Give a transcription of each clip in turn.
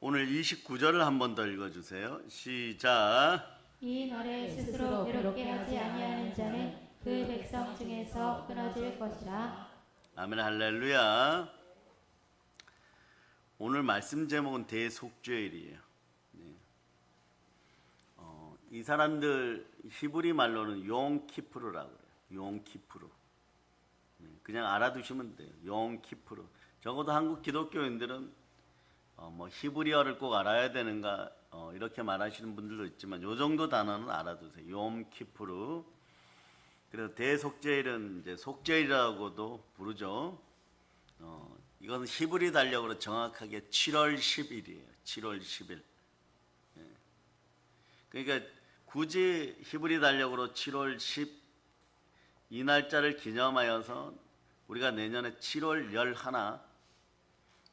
오늘 29절을 한 번 더 읽어주세요. 시작. 이 날에 스스로 괴롭게 하지 아니하는 자는 그 백성 중에서 끊어질 것이라. 아멘 할렐루야. 오늘 말씀 제목은 대속죄일이에요. 이 사람들 히브리 말로는 용키프르라고 그래요. 용키프르. 그냥 알아두시면 돼요. 용키프르. 적어도 한국 기독교인들은 히브리어를 꼭 알아야 되는가 이렇게 말하시는 분들도 있지만 요 정도 단어는 알아두세요. 용키프르. 그래서 대속죄일은 이제 속죄일이라고도 부르죠. 이건 히브리 달력으로 정확하게 7월 10일이에요. 7월 10일. 그러니까 굳이 히브리 달력으로 7월 10 이 날짜를 기념하여서 우리가 내년에 7월 11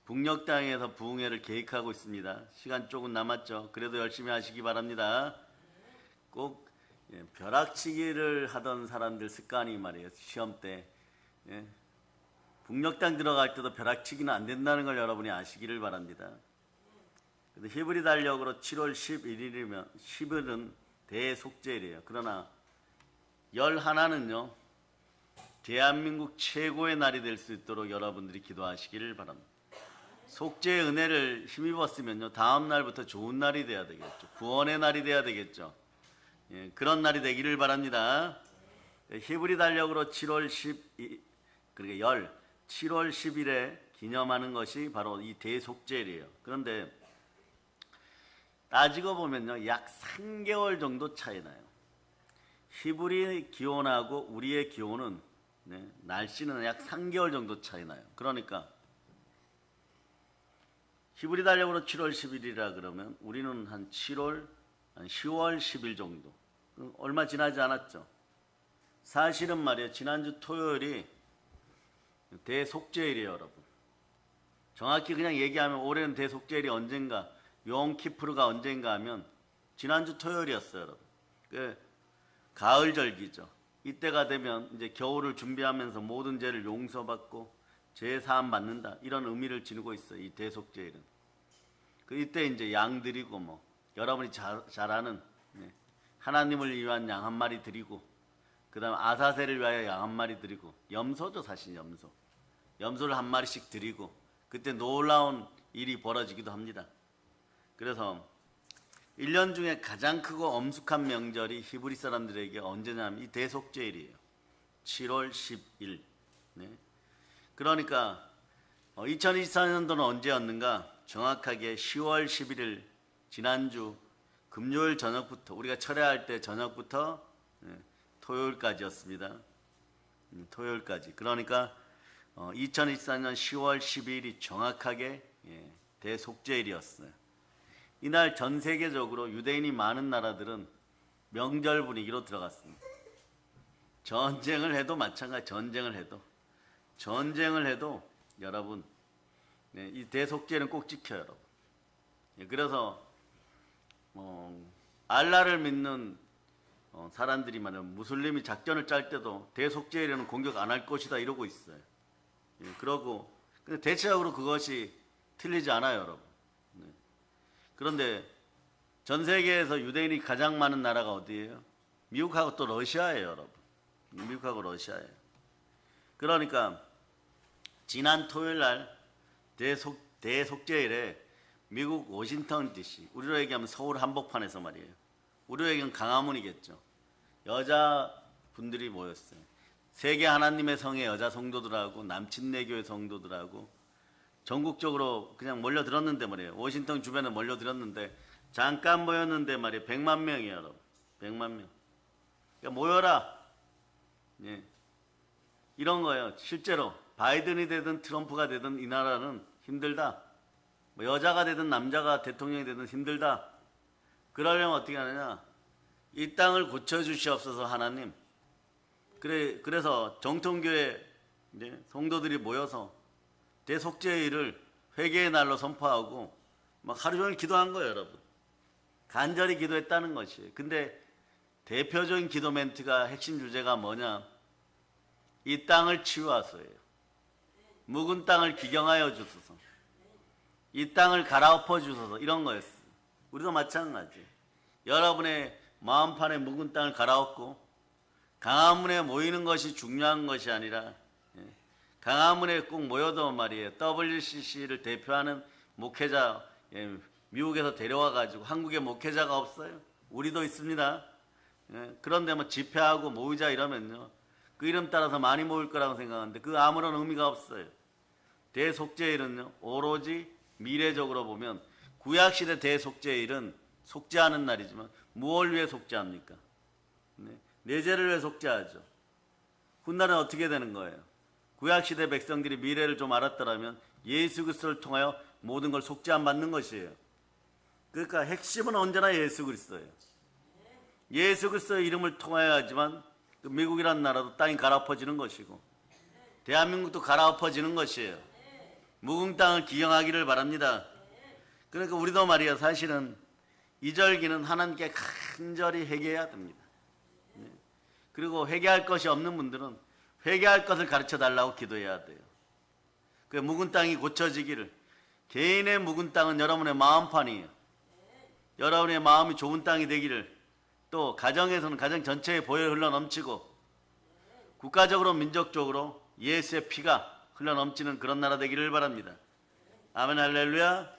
북녘 땅에서 부흥회를 계획하고 있습니다. 시간 조금 남았죠. 그래도 열심히 하시기 바랍니다. 꼭 벼락치기를 하던 사람들 습관이 말이에요. 시험 때 북녘 땅 들어갈 때도 벼락치기는 안 된다는 걸 여러분이 아시기를 바랍니다. 근데 히브리 달력으로 7월 11일이면 10일은 대속죄일이에요. 그러나 11는요 대한민국 최고의 날이 될 수 있도록 여러분들이 기도하시기를 바랍니다. 속죄의 은혜를 힘입었으면요 다음 날부터 좋은 날이 돼야 되겠죠. 구원의 날이 돼야 되겠죠. 그런 날이 되기를 바랍니다. 히브리 달력으로 7월 10일 그러니까 7월 10일에 기념하는 것이 바로 이 대속죄일이에요. 그런데 따지고 보면요 약 3개월 정도 차이 나요. 히브리 기온하고 우리의 기온은 날씨는 약 3개월 정도 차이 나요. 그러니까 히브리 달력으로 7월 10일이라 그러면 우리는 한 10월 10일 정도 얼마 지나지 않았죠. 사실은 말이에요 지난주 토요일이 대속죄일이에요. 여러분 정확히 그냥 얘기하면 올해는 대속죄일이 언젠가 용키프르가 언젠가 하면 지난주 토요일이었어요. 여러분 그 가을절기죠. 이때가 되면 이제 겨울을 준비하면서 모든 죄를 용서받고 죄 사함 받는다 이런 의미를 지니고 있어요. 이 대속죄일은 이때 이제 양 드리고 여러분이 잘 아는 하나님을 위한 양 한 마리 드리고 그 다음 아사세를 위하여 양 한 마리 드리고 염소죠. 사실 염소를 한 마리씩 드리고 그때 놀라운 일이 벌어지기도 합니다. 그래서 1년 중에 가장 크고 엄숙한 명절이 히브리 사람들에게 언제냐면 이 대속죄일이에요. 7월 10일. 그러니까 2024년도는 언제였는가? 정확하게 10월 11일 지난주 금요일 저녁부터 우리가 철회할 때 저녁부터 토요일까지였습니다. 토요일까지. 그러니까 2024년 10월 12일이 정확하게 대속죄일이었어요. 이날 전 세계적으로 유대인이 많은 나라들은 명절 분위기로 들어갔습니다. 전쟁을 해도 마찬가지. 전쟁을 해도 여러분 이 대속죄는 꼭 지켜요. 여러분. 그래서 알라를 믿는 사람들이 말하면 무슬림이 작전을 짤 때도 대속죄일에는 공격 안 할 것이다 이러고 있어요. 그러고 근데 대체적으로 그것이 틀리지 않아요. 여러분. 그런데 전 세계에서 유대인이 가장 많은 나라가 어디예요? 미국하고 또 러시아예요. 여러분. 미국하고 러시아예요. 그러니까 지난 토요일 날 대속죄일에 미국 워싱턴 DC 우리로 얘기하면 서울 한복판에서 말이에요. 우리로 얘기하면 강화문이겠죠. 여자분들이 모였어요. 세계 하나님의 성의 여자 성도들하고 남친내교의 성도들하고 전국적으로 그냥 몰려들었는데 말이에요. 워싱턴 주변에 몰려들었는데 잠깐 모였는데 말이에요. 100만 명이에요. 여러분. 100만 명. 그러니까 모여라. 이런 거예요. 실제로 바이든이 되든 트럼프가 되든 이 나라는 힘들다. 여자가 되든 남자가 대통령이 되든 힘들다. 그러려면 어떻게 하느냐. 이 땅을 고쳐주시옵소서 하나님. 그래서 정통교회 성도들이 모여서 대속죄일을 회개의 날로 선포하고 막 하루 종일 기도한 거예요. 여러분. 간절히 기도했다는 것이에요. 근데 대표적인 기도 멘트가 핵심 주제가 뭐냐. 이 땅을 치유하소서예요. 묵은 땅을 기경하여 주소서. 이 땅을 갈아엎어 주소서 이런 거였어요. 우리도 마찬가지. 여러분의 마음판에 묵은 땅을 갈아엎고 강화문에 모이는 것이 중요한 것이 아니라 강화문에 꼭 모여도 말이에요. WCC를 대표하는 목회자 미국에서 데려와 가지고 한국에 목회자가 없어요. 우리도 있습니다. 그런데 뭐 집회하고 모이자 이러면요. 그 이름 따라서 많이 모일 거라고 생각하는데 그 아무런 의미가 없어요. 대속죄일은요. 오로지 미래적으로 보면 구약시대 대속죄일은 속죄하는 날이지만 무엇을 위해 속죄합니까? 내 죄를 위해 속죄하죠. 훗날은 어떻게 되는 거예요? 구약시대 백성들이 미래를 좀 알았더라면 예수 그리스도를 통하여 모든 걸 속죄함 받는 것이에요. 그러니까 핵심은 언제나 예수 그리스도예요. 예수 그리스도의 이름을 통하여야지만 미국이라는 나라도 땅이 갈아엎어지는 것이고 대한민국도 갈아엎어지는 것이에요. 묵은 땅을 기경하기를 바랍니다. 그러니까 우리도 말이야 사실은 이 절기는 하나님께 간절히 회개해야 됩니다. 그리고 회개할 것이 없는 분들은 회개할 것을 가르쳐 달라고 기도해야 돼요. 그 묵은 땅이 고쳐지기를. 개인의 묵은 땅은 여러분의 마음판이에요. 여러분의 마음이 좋은 땅이 되기를. 또 가정에서는 가정 전체에 보혈 흘러 넘치고 국가적으로 민족적으로 예수의 피가 흘러 넘치는 그런 나라 되기를 바랍니다. 아멘 할렐루야.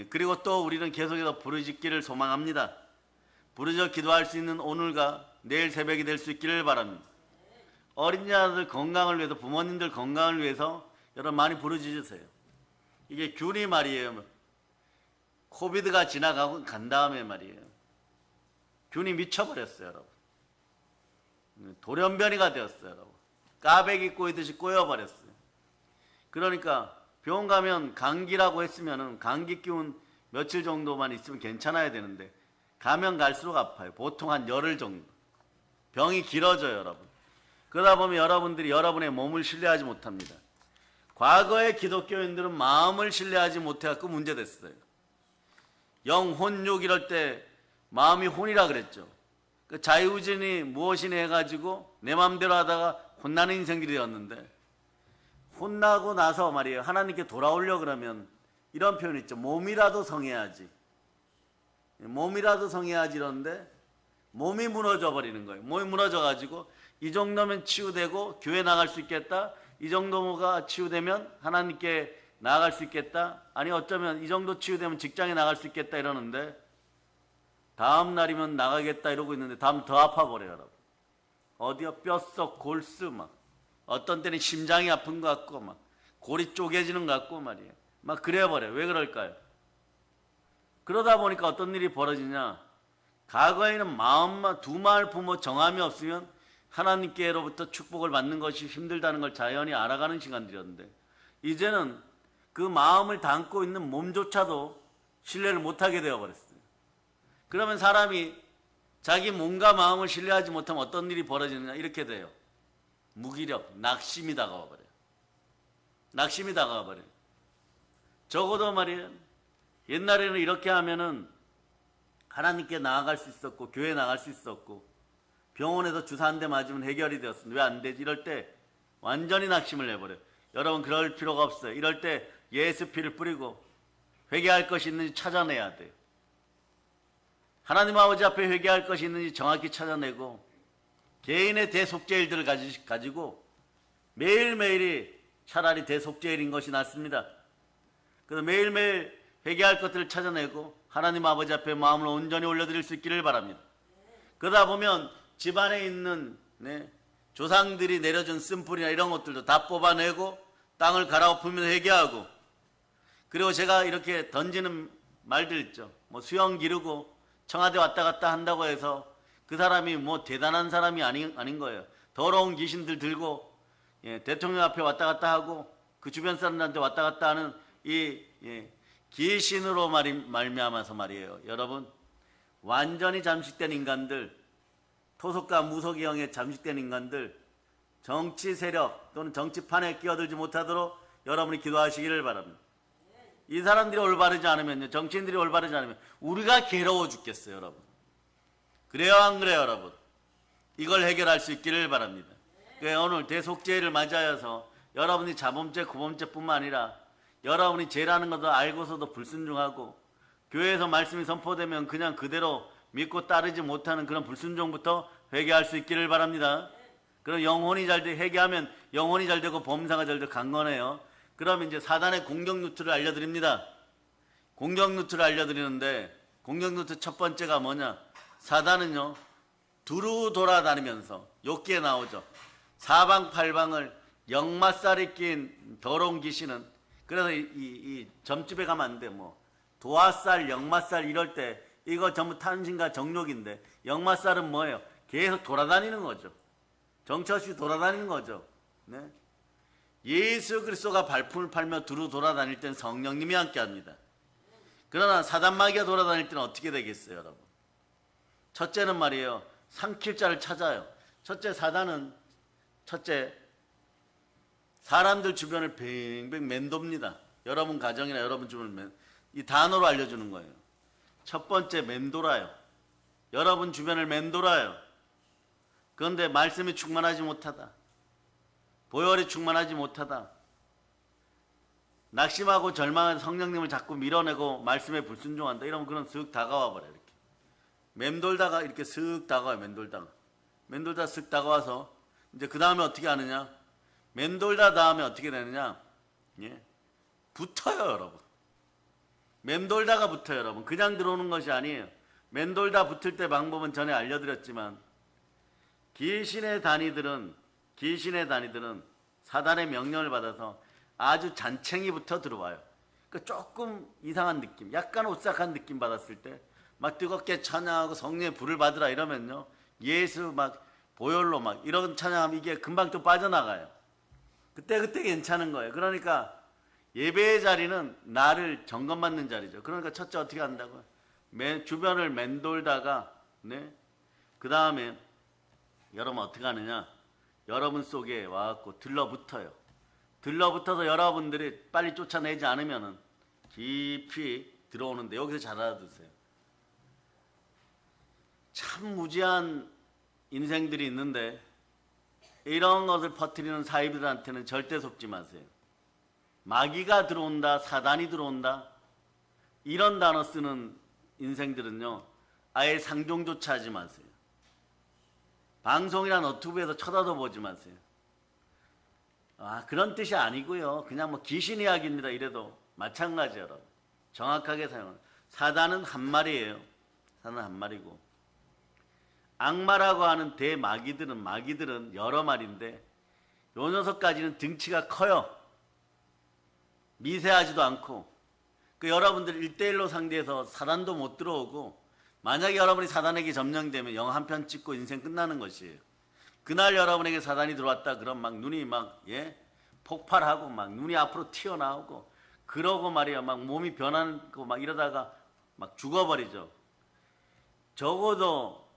그리고 또 우리는 계속해서 부르짖기를 소망합니다. 부르짖어 기도할 수 있는 오늘과 내일 새벽이 될 수 있기를 바랍니다. 어린 자들 건강을 위해서 부모님들 건강을 위해서 여러분 많이 부르짖으세요. 이게 균이 말이에요. 코비드가 지나가고 간 다음에 말이에요. 균이 미쳐버렸어요, 여러분. 돌연변이가 되었어요, 여러분. 까베기 꼬이듯이 꼬여버렸어요. 그러니까 병원 가면 감기라고 했으면은 감기 기운 며칠 정도만 있으면 괜찮아야 되는데 가면 갈수록 아파요. 보통 한 열흘 정도. 병이 길어져요, 여러분. 그러다 보면 여러분들이 여러분의 몸을 신뢰하지 못합니다. 과거의 기독교인들은 마음을 신뢰하지 못해갖고 문제됐어요. 영혼육 이럴 때 마음이 혼이라 그랬죠. 그 자유진이 무엇이니 해가지고 내 마음대로 하다가 혼나는 인생들이 되었는데 혼나고 나서 말이에요. 하나님께 돌아오려고 그러면 이런 표현 있죠. 몸이라도 성해야지. 몸이라도 성해야지 이러는데 몸이 무너져 버리는 거예요. 몸이 무너져 가지고 이 정도면 치유되고 교회 나갈 수 있겠다. 이 정도가 치유되면 하나님께 나아갈 수 있겠다. 아니 어쩌면 이 정도 치유되면 직장에 나갈 수 있겠다 이러는데 다음 날이면 나가겠다 이러고 있는데 다음 더 아파버려요, 여러분. 어디요? 뼛속 골수 막 어떤 때는 심장이 아픈 것 같고 막 골이 쪼개지는 것 같고 말이에요. 막 그래버려요. 왜 그럴까요? 그러다 보니까 어떤 일이 벌어지냐? 과거에는 마음만 두 마을 부모 정함이 없으면 하나님께로부터 축복을 받는 것이 힘들다는 걸 자연히 알아가는 시간들이었는데 이제는 그 마음을 담고 있는 몸조차도 신뢰를 못하게 되어버렸어요. 그러면 사람이 자기 몸과 마음을 신뢰하지 못하면 어떤 일이 벌어지느냐 이렇게 돼요. 무기력, 낙심이 다가와버려요. 낙심이 다가와버려요. 적어도 말이에요. 옛날에는 이렇게 하면은 하나님께 나아갈 수 있었고 교회 나갈 수 있었고 병원에서 주사 한 대 맞으면 해결이 되었습니다. 왜 안 되지? 이럴 때 완전히 낙심을 내버려요. 여러분 그럴 필요가 없어요. 이럴 때 예수 피를 뿌리고 회개할 것이 있는지 찾아내야 돼요. 하나님 아버지 앞에 회개할 것이 있는지 정확히 찾아내고 개인의 대속죄일들을 가지고 매일매일이 차라리 대속죄일인 것이 낫습니다. 그래서 매일매일 회개할 것들을 찾아내고 하나님 아버지 앞에 마음을 온전히 올려드릴 수 있기를 바랍니다. 그러다 보면 집안에 있는 조상들이 내려준 쓴뿌리나 이런 것들도 다 뽑아내고 땅을 갈아엎으면 회개하고 그리고 제가 이렇게 던지는 말들 있죠. 뭐 수영 기르고 청와대 왔다 갔다 한다고 해서 그 사람이 뭐 대단한 사람이 아닌 거예요. 더러운 귀신들 들고 대통령 앞에 왔다 갔다 하고 그 주변 사람들한테 왔다 갔다 하는 이 귀신으로 말미암아서 말이에요. 여러분 완전히 잠식된 인간들 토속과 무속의 잠식된 인간들 정치 세력 또는 정치판에 끼어들지 못하도록 여러분이 기도하시기를 바랍니다. 이 사람들이 올바르지 않으면요. 정치인들이 올바르지 않으면 우리가 괴로워 죽겠어요, 여러분. 그래요, 안 그래요, 여러분? 이걸 해결할 수 있기를 바랍니다. 오늘 대속죄를 맞이하여서 여러분이 자범죄, 구범죄뿐만 아니라 여러분이 죄라는 것을 알고서도 불순종하고 교회에서 말씀이 선포되면 그냥 그대로 믿고 따르지 못하는 그런 불순종부터 회개할 수 있기를 바랍니다. 그럼 영혼이 잘 돼, 회개하면 영혼이 잘 되고 범사가 잘 되고 강건해요. 그럼 이제 사단의 공격 루트를 알려드립니다. 공격 루트를 알려드리는데 공격 루트 첫 번째가 뭐냐? 사단은요, 두루 돌아다니면서 욕기에 나오죠. 사방팔방을 역마살이 낀 더러운 귀신은, 그래서 이 점집에 가면 안 돼. 뭐 도화살, 역마살 이럴 때 이거 전부 탐심과 정욕인데, 역마살은 뭐예요? 계속 돌아다니는 거죠. 정처 없이 돌아다니는 거죠. 네? 예수 그리스도가 발품을 팔며 두루 돌아다닐 때는 성령님이 함께합니다. 그러나 사단 마귀가 돌아다닐 때는 어떻게 되겠어요, 여러분? 첫째는 말이에요, 삼킬 자를 찾아요. 사단은 사람들 주변을 뱅뱅 맴돕니다. 여러분 가정이나 여러분 주변을 이 단어로 알려주는 거예요. 첫 번째, 맴돌아요. 여러분 주변을 맴돌아요. 그런데 말씀이 충만하지 못하다, 보혈이 충만하지 못하다, 낙심하고 절망한 성령님을 자꾸 밀어내고 말씀에 불순종한다, 이러면 그런 쓱 다가와 버려요. 이렇게 맴돌다가 이렇게 쓱 다가와요. 맴돌다 쓱 다가와서 이제 그 다음에 어떻게 하느냐? 맴돌다 다음에 어떻게 되느냐? 예? 붙어요, 여러분. 맴돌다가 붙어요, 여러분. 그냥 들어오는 것이 아니에요. 맴돌다 붙을 때 방법은 전에 알려드렸지만, 귀신의 단위들은 사단의 명령을 받아서 아주 잔챙이부터 들어와요. 그러니까 조금 이상한 느낌, 약간 오싹한 느낌 받았을 때 막 뜨겁게 찬양하고 성령의 불을 받으라 이러면요, 예수 막 보혈로 막 이런 찬양하면 이게 금방 또 빠져나가요. 그때 괜찮은 거예요. 그러니까 예배의 자리는 나를 점검받는 자리죠. 그러니까 첫째 어떻게 한다고요? 주변을 맴돌다가, 네? 그 다음에 여러분 어떻게 하느냐? 여러분 속에 와갖고 들러붙어요. 들러붙어서 여러분들이 빨리 쫓아내지 않으면은 깊이 들어오는데, 여기서 잘 알아두세요. 참 무지한 인생들이 있는데 이런 것을 퍼뜨리는 사이비들한테는 절대 속지 마세요. 마귀가 들어온다, 사단이 들어온다, 이런 단어 쓰는 인생들은요, 아예 상종조차 하지 마세요. 방송이나 너튜브에서 쳐다도 보지 마세요. 그런 뜻이 아니고요, 그냥 뭐 귀신 이야기입니다 이래도 마찬가지예요. 여러분, 정확하게 사용하는, 사단은 한 마리예요. 사단은 한 마리고, 악마라고 하는 마귀들은 여러 마리인데, 요 녀석까지는 등치가 커요. 미세하지도 않고. 여러분들 1대1로 상대해서 사단도 못 들어오고, 만약에 여러분이 사단에게 점령되면 영화 한 편 찍고 인생 끝나는 것이에요. 그날 여러분에게 사단이 들어왔다 그럼 막 눈이 막 폭발하고 막 눈이 앞으로 튀어나오고, 그러고 말이야 막 몸이 변하고 막 이러다가 막 죽어버리죠. 적어도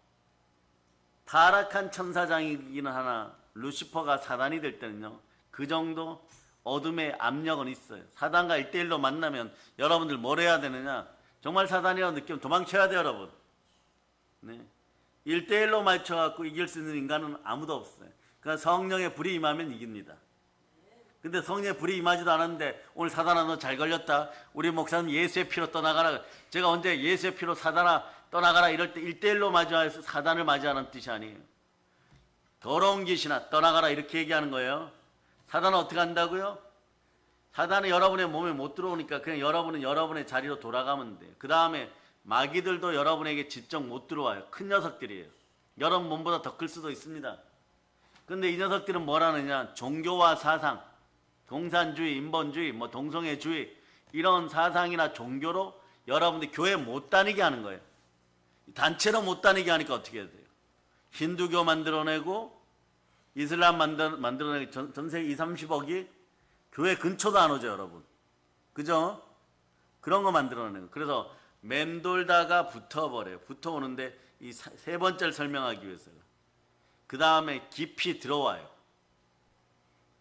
타락한 천사장이기는 하나 루시퍼가 사단이 될 때는요, 그 정도 어둠의 압력은 있어요. 사단과 1대1로 만나면 여러분들 뭘 해야 되느냐? 정말 사단이라고 느끼면 도망쳐야 돼요, 여러분. 네. 1대1로 맞춰갖고 이길 수 있는 인간은 아무도 없어요. 그러니까 성령의 불이 임하면 이깁니다. 근데 성령의 불이 임하지도 않았는데 오늘 사단아 너 잘 걸렸다, 우리 목사님 예수의 피로 떠나가라. 제가 언제 예수의 피로 사단아 떠나가라 이럴 때 1대1로 맞이해서 사단을 맞이하는 뜻이 아니에요. 더러운 귀신아 떠나가라 이렇게 얘기하는 거예요. 사단은 어떻게 한다고요? 사단은 여러분의 몸에 못 들어오니까 그냥 여러분은 여러분의 자리로 돌아가면 돼요. 그 다음에 마귀들도 여러분에게 직접 못 들어와요. 큰 녀석들이에요. 여러분 몸보다 더 클 수도 있습니다. 근데 이 녀석들은 뭘 하느냐? 종교와 사상, 공산주의, 인본주의, 뭐 동성애주의, 이런 사상이나 종교로 여러분들 교회 못 다니게 하는 거예요. 단체로 못 다니게 하니까 어떻게 해야 돼요? 힌두교 만들어내고 이슬람 만들어내고 전 세계 20, 30억이 교회 근처도 안 오죠, 여러분. 그죠? 그런 거 만들어내고. 그래서 맴돌다가 붙어버려요. 붙어오는데 이 세 번째를 설명하기 위해서요. 그 다음에 깊이 들어와요.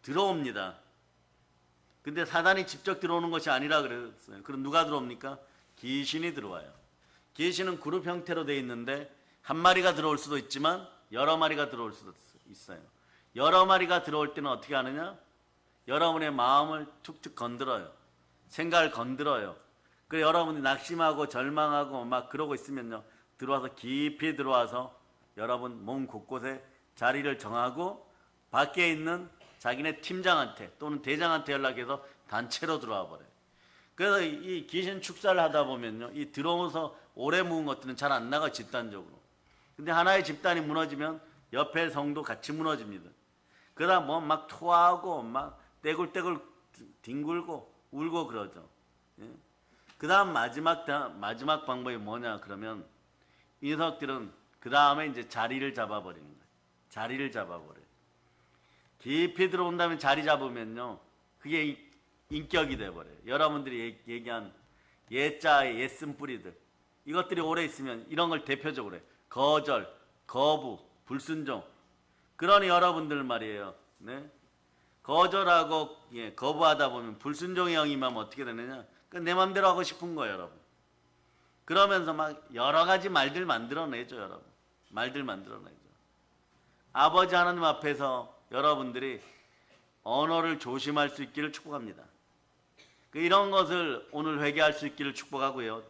들어옵니다. 근데 사단이 직접 들어오는 것이 아니라 그랬어요. 그럼 누가 들어옵니까? 귀신이 들어와요. 귀신은 그룹 형태로 되어 있는데 한 마리가 들어올 수도 있지만 여러 마리가 들어올 수도 있어요. 여러 마리가 들어올 때는 어떻게 하느냐? 여러분의 마음을 툭툭 건드려요. 생각을 건드려요. 그래 여러분이 낙심하고 절망하고 막 그러고 있으면요, 들어와서 깊이 들어와서 여러분 몸 곳곳에 자리를 정하고 밖에 있는 자기네 팀장한테 또는 대장한테 연락해서 단체로 들어와 버려요. 그래서 이 귀신 축사를 하다 보면요, 이 들어오면서 오래 묵은 것들은 잘 안 나가 집단적으로. 근데 하나의 집단이 무너지면 옆에 성도 같이 무너집니다. 그러다 뭐 막 토하고 막 떼굴떼굴 뒹굴고 울고 그러죠. 예? 그 다음 마지막 방법이 뭐냐 그러면 이 녀석들은 그 다음에 이제 자리를 잡아버리는 거예요. 자리를 잡아버려요. 깊이 들어온다면 자리 잡으면요, 그게 인격이 돼버려요. 여러분들이 얘기한 예자의 옛쓴뿌리들, 이것들이 오래 있으면 이런 걸 대표적으로 해요. 거절, 거부, 불순종. 그러니 여러분들 말이에요. 네? 거절하고 거부하다 보면 불순종의 영이 임하면 어떻게 되느냐? 내 맘대로 하고 싶은 거예요, 여러분. 그러면서 막 여러 가지 말들 만들어내죠, 여러분. 말들 만들어내죠. 아버지 하나님 앞에서 여러분들이 언어를 조심할 수 있기를 축복합니다. 이런 것을 오늘 회개할 수 있기를 축복하고요.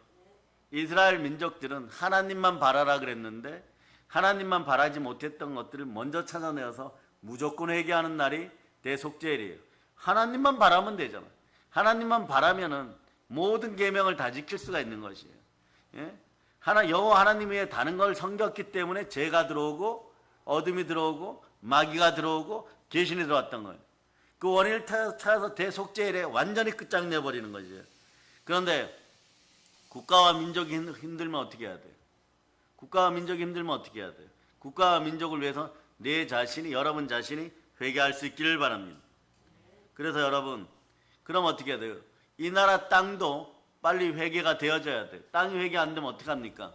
이스라엘 민족들은 하나님만 바라라 그랬는데 하나님만 바라지 못했던 것들을 먼저 찾아내어서 무조건 회개하는 날이 대속죄일이에요. 하나님만 바라면 되잖아. 하나님만 바라면은 모든 계명을 다 지킬 수가 있는 것이에요. 예? 여호와 하나님 위에 다른 걸 섬겼기 때문에 죄가 들어오고 어둠이 들어오고 마귀가 들어오고 귀신이 들어왔던 거예요. 그 원인을 찾아서 대속죄일에 완전히 끝장내버리는 거죠. 그런데 국가와 민족이 힘들면 어떻게 해야 돼요? 국가와 민족이 힘들면 어떻게 해야 돼요? 국가와 민족을 위해서 여러분 자신이 회개할 수 있기를 바랍니다. 그래서 여러분, 그럼 어떻게 해야 돼요? 이 나라 땅도 빨리 회개가 되어져야 돼요. 땅이 회개 안 되면 어떡합니까?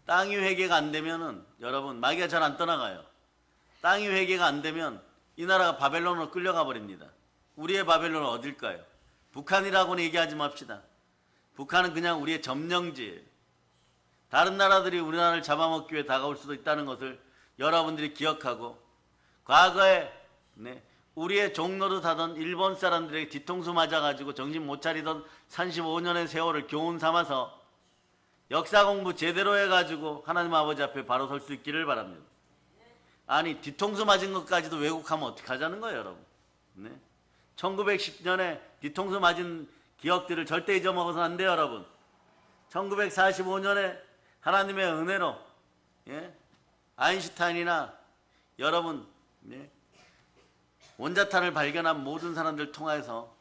땅이 회개가 안 되면은 여러분 마귀가 잘 안 떠나가요. 땅이 회개가 안 되면 이 나라가 바벨론으로 끌려가 버립니다. 우리의 바벨론은 어딜까요? 북한이라고는 얘기하지 맙시다. 북한은 그냥 우리의 점령지예요. 다른 나라들이 우리나라를 잡아먹기 위해 다가올 수도 있다는 것을 여러분들이 기억하고, 과거에 우리의 종로를 하던 일본 사람들에게 뒤통수 맞아가지고 정신 못 차리던 35년의 세월을 교훈 삼아서 역사 공부 제대로 해가지고 하나님 아버지 앞에 바로 설 수 있기를 바랍니다. 아니 뒤통수 맞은 것까지도 왜곡하면 어떡하자는 거예요, 여러분. 1910년에 뒤통수 맞은 기억들을 절대 잊어먹어서는 안 돼요, 여러분. 1945년에 하나님의 은혜로 아인슈타인이나 여러분 원자탄을 발견한 모든 사람들 통해서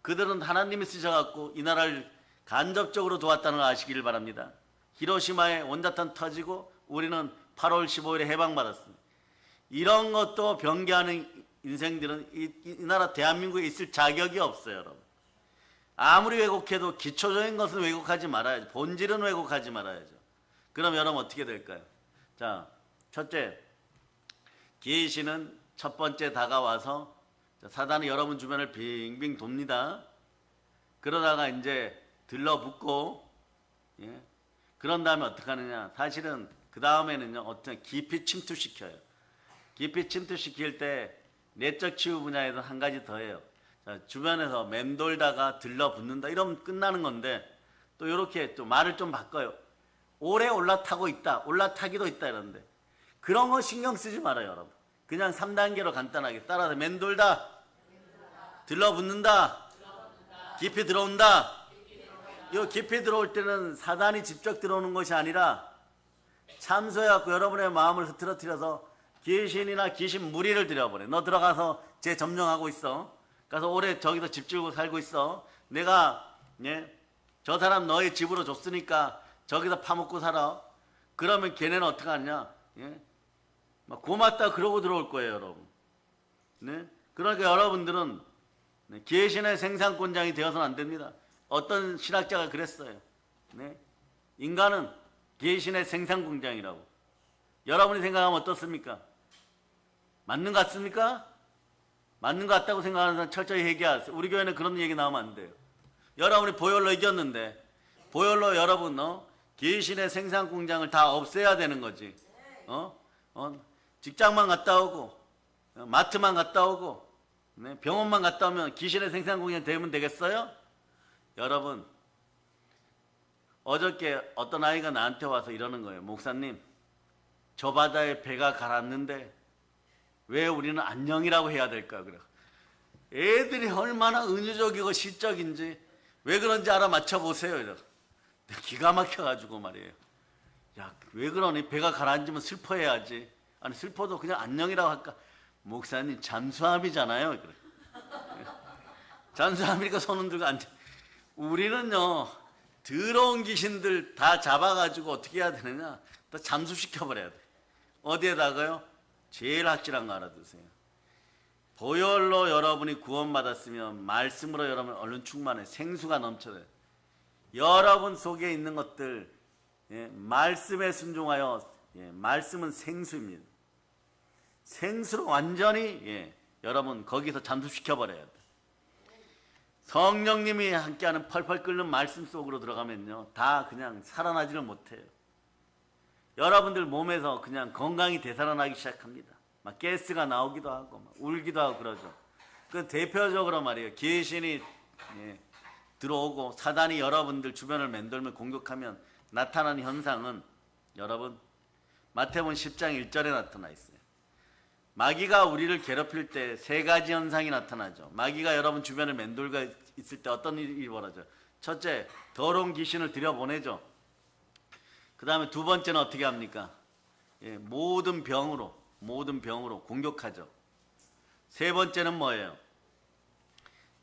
그들은 하나님이 쓰셔갖고 이 나라를 간접적으로 도왔다는 걸 아시기를 바랍니다. 히로시마에 원자탄 터지고 우리는 8월 15일에 해방받았습니다. 이런 것도 변개하는 인생들은 이 나라 대한민국에 있을 자격이 없어요, 여러분. 아무리 왜곡해도 기초적인 것은 왜곡하지 말아야죠. 본질은 왜곡하지 말아야죠. 그럼 여러분 어떻게 될까요? 자, 첫째, 귀신은 첫 번째 다가와서 사단이 여러분 주변을 빙빙 돕니다. 그러다가 이제 들러붙고, 그런 다음에 어떻게 하느냐? 사실은 그 다음에는요, 어떤 깊이 침투시켜요. 깊이 침투시킬 때 내적 치유 분야에서 한 가지 더 해요. 자, 주변에서 맴돌다가 들러붙는다 이러면 끝나는 건데, 또 이렇게 또 말을 좀 바꿔요. 오래 올라타고 있다, 올라타기도 있다 이러는데 그런 거 신경 쓰지 말아요, 여러분. 그냥 3단계로 간단하게 따라서 맴돌다, 들러붙는다, 깊이 들어온다. 이 깊이 들어올 때는 사단이 직접 들어오는 것이 아니라 참소해갖고 여러분의 마음을 흐트러뜨려서 귀신이나 귀신 무리를 들여버려. 너 들어가서 쟤 점령하고 있어. 가서 오래 저기서 집 지고 살고 있어. 내가 저 사람 너의 집으로 줬으니까 저기서 파먹고 살아. 그러면 걔네는 어떻게 하느냐? 막 고맙다 그러고 들어올 거예요, 여러분. 그러니까 여러분들은 귀신의 생산권장이 되어서는 안 됩니다. 어떤 신학자가 그랬어요. 인간은 귀신의 생산공장이라고. 여러분이 생각하면 어떻습니까? 맞는 것 같습니까? 맞는 것 같다고 생각하는 사람 철저히 얘기하세요. 우리 교회는 그런 얘기 나오면 안 돼요. 여러분이 보혈로 이겼는데 보혈로 여러분 귀신의 생산공장을 다 없애야 되는 거지. 직장만 갔다 오고 마트만 갔다 오고 네? 병원만 갔다 오면 귀신의 생산공연 되면 되겠어요? 여러분, 어저께 어떤 아이가 나한테 와서 이러는 거예요. 목사님, 저 바다에 배가 가랐는데 왜 우리는 안녕이라고 해야 될까요? 그래. 애들이 얼마나 은유적이고 시적인지 왜 그런지 알아맞혀 보세요. 이래. 기가 막혀가지고 말이에요. 야, 왜 그러니? 배가 가라앉으면 슬퍼해야지. 아니, 슬퍼도 그냥 안녕이라고 할까? 목사님, 잠수함이잖아요. 그래. 잠수함이니까 손 흔들고 앉아. 우리는요, 더러운 귀신들 다 잡아가지고 어떻게 해야 되느냐? 다 잠수시켜버려야 돼. 어디에다가요? 제일 확실한 거 알아두세요. 보혈로 여러분이 구원받았으면 말씀으로 여러분 얼른 충만해. 생수가 넘쳐요. 여러분 속에 있는 것들, 예, 말씀에 순종하여, 예, 말씀은 생수입니다. 생수로 완전히, 예, 여러분 거기서 잠수시켜버려야 돼. 성령님이 함께하는 펄펄 끓는 말씀 속으로 들어가면요, 다 그냥 살아나지를 못해요. 여러분들 몸에서 그냥 건강이 되살아나기 시작합니다. 막 가스가 나오기도 하고 막 울기도 하고 그러죠. 그 대표적으로 말이에요. 귀신이, 예, 들어오고 사단이 여러분들 주변을 맴돌며 공격하면 나타나는 현상은 여러분 마태복음 10장 1절에 나타나 있어요. 마귀가 우리를 괴롭힐 때 세 가지 현상이 나타나죠. 마귀가 여러분 주변을 맴돌고 있을 때 어떤 일이 벌어져요? 첫째, 더러운 귀신을 들여보내죠. 그 다음에 두 번째는 어떻게 합니까? 예, 모든 병으로 공격하죠. 세 번째는 뭐예요?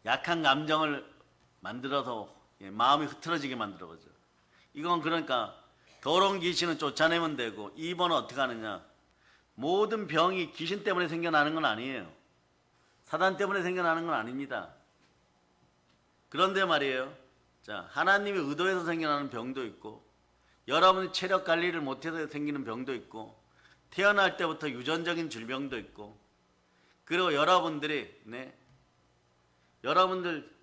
약한 감정을 만들어서, 예, 마음이 흐트러지게 만들어보죠. 이건 그러니까 더러운 귀신은 쫓아내면 되고, 2번은 어떻게 하느냐? 모든 병이 귀신 때문에 생겨나는 건 아니에요. 사단 때문에 생겨나는 건 아닙니다. 그런데 말이에요, 자, 하나님의 의도에서 생겨나는 병도 있고, 여러분이 체력 관리를 못해서 생기는 병도 있고, 태어날 때부터 유전적인 질병도 있고, 그리고 여러분들이, 네, 여러분들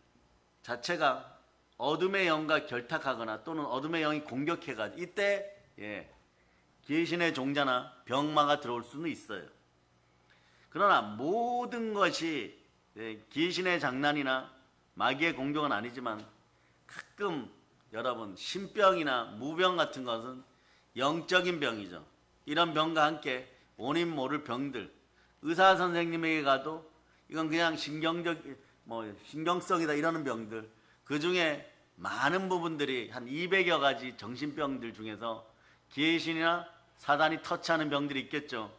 자체가 어둠의 영과 결탁하거나 또는 어둠의 영이 공격해가지고 이때, 예, 귀신의 종자나 병마가 들어올 수는 있어요. 그러나 모든 것이, 예, 귀신의 장난이나 마귀의 공격은 아니지만 가끔 여러분 신병이나 무병 같은 것은 영적인 병이죠. 이런 병과 함께 원인 모를 병들, 의사 선생님에게 가도 이건 그냥 신경성이다 이러는 병들, 그 중에 많은 부분들이 한 200여 가지 정신병들 중에서 귀신이나 사단이 터치하는 병들이 있겠죠.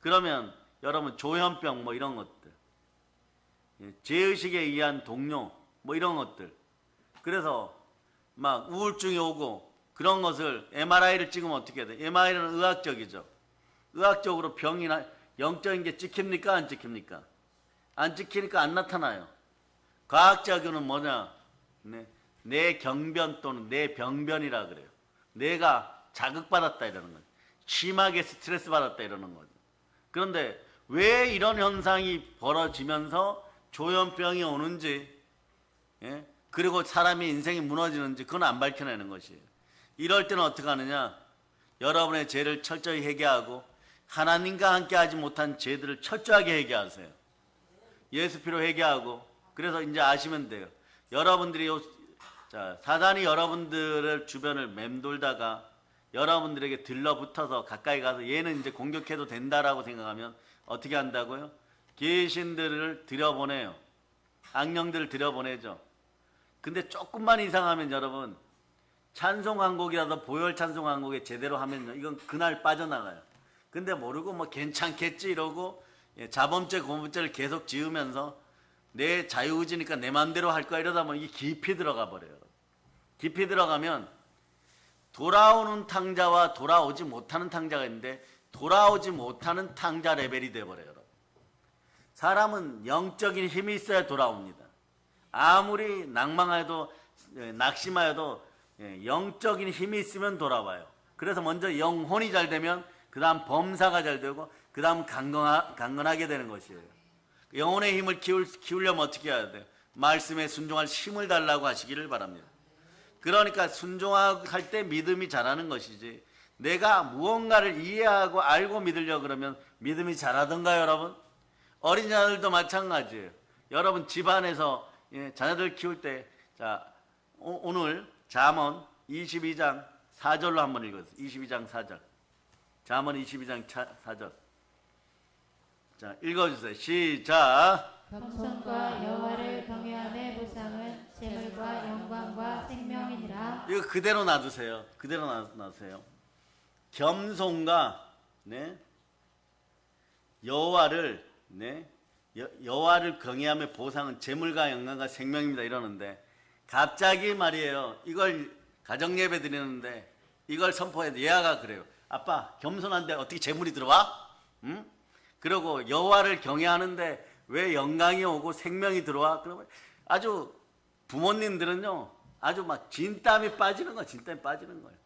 그러면 여러분 조현병 뭐 이런 것들, 죄의식에 의한 동요 뭐 이런 것들, 그래서 막 우울증이 오고 그런 것을 MRI를 찍으면 어떻게 해야 돼? MRI는 의학적이죠. 의학적으로 병이나 영적인 게 찍힙니까? 안 찍힙니까? 안 찍히니까 안 나타나요. 과학적으로는 뭐냐? 네, 내 경변 또는 내 병변이라 그래요. 내가 자극받았다 이러는 거죠. 심하게 스트레스 받았다 이러는 거죠. 그런데 왜 이런 현상이 벌어지면서 조현병이 오는지, 예? 그리고 사람의 인생이 무너지는지 그건 안 밝혀내는 것이에요. 이럴 때는 어떻게 하느냐? 여러분의 죄를 철저히 회개하고 하나님과 함께 하지 못한 죄들을 철저하게 회개하세요. 예수 피로 회개하고, 그래서 이제 아시면 돼요. 여러분들이 자, 사단이 여러분들의 주변을 맴돌다가 여러분들에게 들러붙어서 가까이 가서 얘는 이제 공격해도 된다라고 생각하면 어떻게 한다고요? 귀신들을 들여보내요. 악령들을 들여보내죠. 근데 조금만 이상하면 여러분 찬송 한 곡이라도 보혈 찬송 한 곡에 제대로 하면요, 이건 그날 빠져나가요. 근데 모르고 뭐 괜찮겠지 이러고, 예, 자범죄 고범죄를 계속 지으면서 내 자유의지니까 내 마음대로 할 거야 이러다 보면 이게 깊이 들어가 버려요. 깊이 들어가면 돌아오는 탕자와 돌아오지 못하는 탕자가 있는데 돌아오지 못하는 탕자 레벨이 돼버려요. 사람은 영적인 힘이 있어야 돌아옵니다. 아무리 낭망하여도, 낙심하여도 영적인 힘이 있으면 돌아와요. 그래서 먼저 영혼이 잘 되면 그 다음 범사가 잘 되고 그 다음 강건하게 되는 것이에요. 영혼의 힘을 키우려면 어떻게 해야 돼요? 말씀에 순종할 힘을 달라고 하시기를 바랍니다. 그러니까 순종할 때 믿음이 자라는 것이지, 내가 무언가를 이해하고 알고 믿으려고 그러면 믿음이 자라던가요 여러분? 어린 자들도 마찬가지예요. 여러분 집안에서 자녀들 키울 때, 자, 오늘 잠언 22장 4절로 한번 읽어주세요. 22장 4절. 잠언 22장 4절. 자, 읽어주세요. 시작. 겸손과 여호와를 경외함의 보상은 재물과 영광과 생명이니라. 이거 그대로 놔두세요. 그대로 놔두세요. 겸손과 여호와를 여호와를 경외함의 보상은 재물과 영광과 생명입니다. 이러는데 갑자기 말이에요. 이걸 가정 예배 드리는데 이걸 선포해도 얘가 그래요. 아빠 겸손한데 어떻게 재물이 들어와? 응? 그리고 여호와를 경외하는데 왜 영광이 오고 생명이 들어와? 그러면 아주 부모님들은요, 아주 막 진땀이 빠지는 거예요. 진땀이 빠지는 거예요.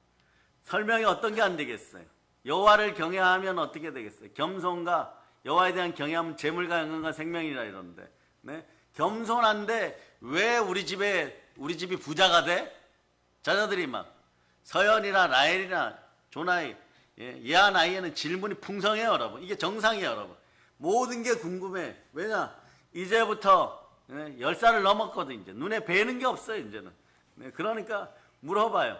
설명이 어떤 게 안 되겠어요? 여호와를 경외하면 어떻게 되겠어요? 겸손과 여호와에 대한 경외하면 재물과 영광과 생명이라 이러는데, 겸손한데 왜 우리 집이 부자가 돼? 자녀들이 막 서연이나 라헬이나 조나이, 얘와 나이에는 질문이 풍성해요, 여러분. 이게 정상이에요, 여러분. 모든 게 궁금해. 왜냐? 이제부터 10살을 넘었거든. 이제 눈에 뵈는 게 없어요, 이제는. 그러니까 물어봐요.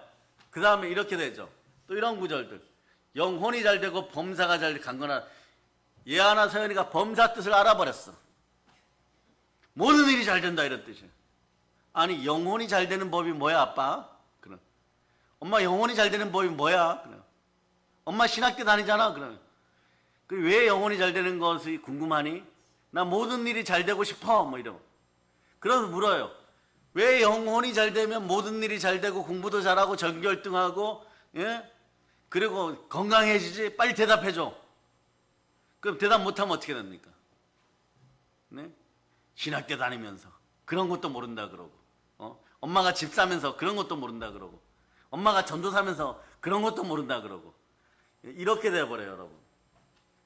그 다음에 이렇게 되죠. 또 이런 구절들. 영혼이 잘 되고 범사가 잘 간거나, 예하나 서연이가 범사 뜻을 알아버렸어. 모든 일이 잘 된다 이런 뜻이에요. 아니 영혼이 잘 되는 법이 뭐야 아빠? 그럼 엄마 영혼이 잘 되는 법이 뭐야? 그럼 엄마 신학교 다니잖아. 그럼 왜 영혼이 잘 되는 것이 궁금하니? 나 모든 일이 잘 되고 싶어. 뭐 이러고. 그래서 물어요. 왜 영혼이 잘 되면 모든 일이 잘 되고 공부도 잘하고 전교 1등하고 그리고 건강해지지? 빨리 대답해줘. 그럼 대답 못하면 어떻게 됩니까? 신학교 다니면서 그런 것도 모른다 그러고, 엄마가 집 사면서 그런 것도 모른다 그러고, 엄마가 전도 사면서 그런 것도 모른다 그러고, 이렇게 돼버려요, 여러분.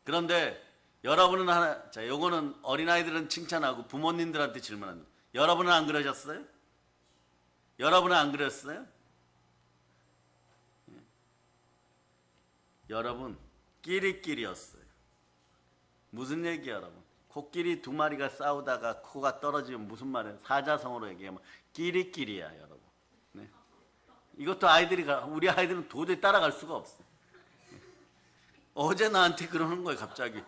그런데 여러분은 하나, 자, 요거는 어린아이들은 칭찬하고 부모님들한테 질문합니다. 여러분은 안 그러셨어요? 여러분은 안 그랬어요? 여러분, 끼리끼리였어요. 무슨 얘기야, 여러분? 코끼리 두 마리가 싸우다가 코가 떨어지면 무슨 말이에요? 사자성어로 얘기하면 끼리끼리야, 여러분. 이것도 우리 아이들은 도저히 따라갈 수가 없어. 어제 나한테 그러는 거예요, 갑자기.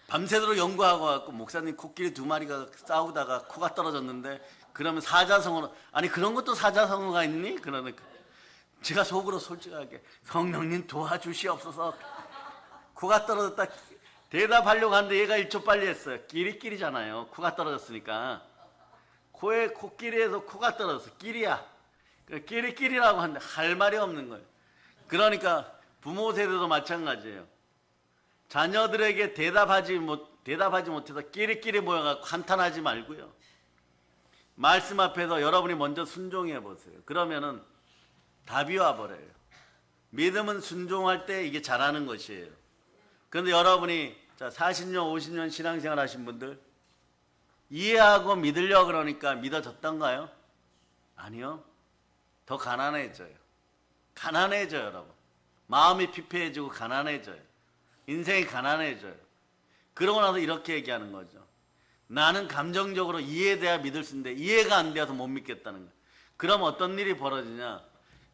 밤새도록 연구하고 왔고, 목사님 코끼리 두 마리가 싸우다가 코가 떨어졌는데, 그러면 사자성어로, 아니, 그런 것도 사자성어가 있니? 그러니까. 제가 속으로 솔직하게, 성령님 도와주시옵소서. 코가 떨어졌다. 대답하려고 하는데 얘가 1초 빨리 했어요. 끼리끼리잖아요. 코가 떨어졌으니까. 코끼리에서 코가 떨어졌어. 끼리야. 끼리끼리라고 하는데 할 말이 없는 거예요. 그러니까 부모 세대도 마찬가지예요. 자녀들에게 대답하지 못해서 끼리끼리 모여갖고 한탄하지 말고요. 말씀 앞에서 여러분이 먼저 순종해 보세요. 그러면은 답이 와버려요. 믿음은 순종할 때 이게 잘하는 것이에요. 그런데 여러분이 40년, 50년 신앙생활 하신 분들 이해하고 믿으려고 그러니까 믿어졌던가요? 아니요. 더 가난해져요. 가난해져요, 여러분. 마음이 피폐해지고 가난해져요. 인생이 가난해져요. 그러고 나서 이렇게 얘기하는 거죠. 나는 감정적으로 이해돼야 믿을 수 있는데 이해가 안 돼서 못 믿겠다는 거예요. 그럼 어떤 일이 벌어지냐?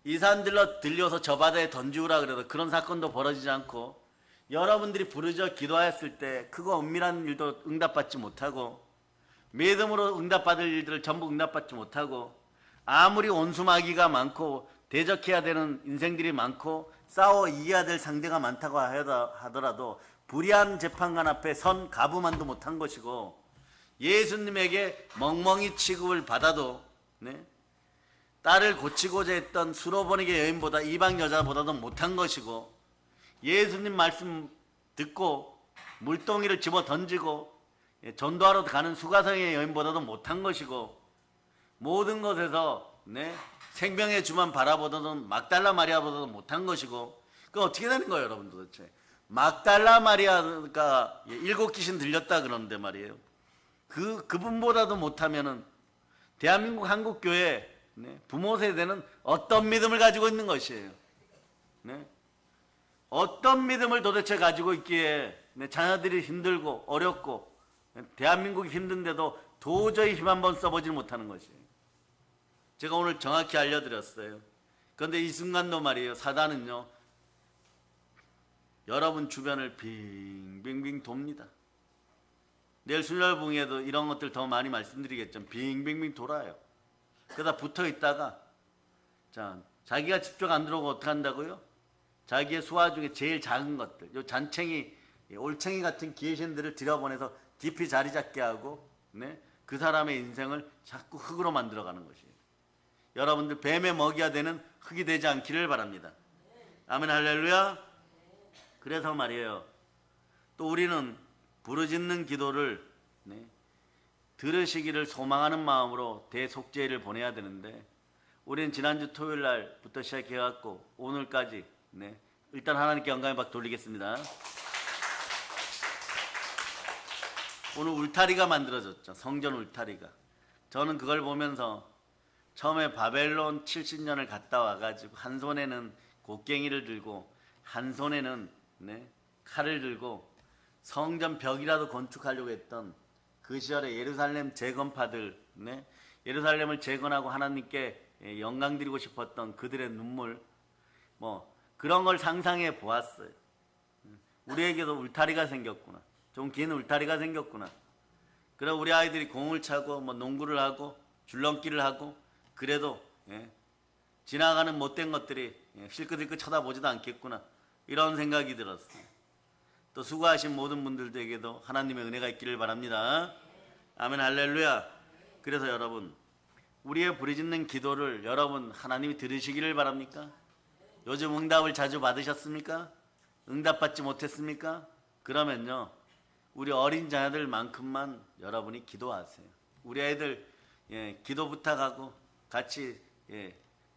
이 산 들려서 저 바다에 던지우라 그래도 그런 사건도 벌어지지 않고, 여러분들이 부르짖어 기도하였을 때 크고 은밀한 일도 응답받지 못하고, 믿음으로 응답받을 일들을 전부 응답받지 못하고, 아무리 온수마귀가 많고 대적해야 되는 인생들이 많고 싸워 이겨야 될 상대가 많다고 하더라도 불의한 재판관 앞에 선 가부만도 못한 것이고, 예수님에게 멍멍이 취급을 받아도 딸을 고치고자 했던 수로보니게 여인보다 이방 여자보다도 못한 것이고, 예수님 말씀 듣고 물동이를 집어 던지고 전도하러 가는 수가성의 여인보다도 못한 것이고, 모든 것에서 생명의 주만 바라보다도 막달라 마리아보다도 못한 것이고, 그 어떻게 되는 거예요, 여러분 도대체? 막달라 마리아가 7 귀신 들렸다 그러는데 말이에요. 그분보다도 못하면은 대한민국 한국교회 부모 세대는 어떤 믿음을 가지고 있는 것이에요? 어떤 믿음을 도대체 가지고 있기에 자녀들이 힘들고 어렵고 대한민국이 힘든데도 도저히 힘 한번 써보지 못하는 것이에요. 제가 오늘 정확히 알려드렸어요. 그런데 이 순간도 말이에요. 사단은요. 여러분 주변을 빙빙빙 돕니다. 내일 순혈붕에도 이런 것들 더 많이 말씀드리겠죠. 빙빙빙 돌아요. 그러다 붙어 있다가 자기가 집중 안 들어오고 어떻게 한다고요? 자기의 수화 중에 제일 작은 것들, 요 잔챙이, 올챙이 같은 귀신들을 들여보내서 깊이 자리 잡게 하고 그 사람의 인생을 자꾸 흙으로 만들어가는 것이에요. 여러분들 뱀의 먹이가 되는 흙이 되지 않기를 바랍니다. 아멘 할렐루야. 그래서 말이에요. 또 우리는 부르짖는 기도를 들으시기를 소망하는 마음으로 대속죄를 보내야 되는데 우리는 지난주 토요일 날부터 시작해갖고 오늘까지 일단 하나님께 영광의 박 돌리겠습니다. 오늘 울타리가 만들어졌죠. 성전 울타리가. 저는 그걸 보면서 처음에 바벨론 70년을 갔다 와가지고 한 손에는 곡괭이를 들고 한 손에는 칼을 들고 성전 벽이라도 건축하려고 했던 그 시절에 예루살렘 재건파들, 예루살렘을 재건하고 하나님께 영광 드리고 싶었던 그들의 눈물, 그런 걸 상상해 보았어요. 우리에게도 울타리가 생겼구나. 좀 긴 울타리가 생겼구나. 그래 우리 아이들이 공을 차고 농구를 하고 줄넘기를 하고 그래도 지나가는 못된 것들이 실컷실컷 쳐다보지도 않겠구나. 이런 생각이 들었어요. 또 수고하신 모든 분들에게도 하나님의 은혜가 있기를 바랍니다. 아멘 할렐루야. 그래서 여러분 우리의 부르짖는 기도를 여러분 하나님이 들으시기를 바랍니까? 요즘 응답을 자주 받으셨습니까? 응답받지 못했습니까? 그러면요 우리 어린 자녀들만큼만 여러분이 기도하세요. 우리 아이들 기도 부탁하고 같이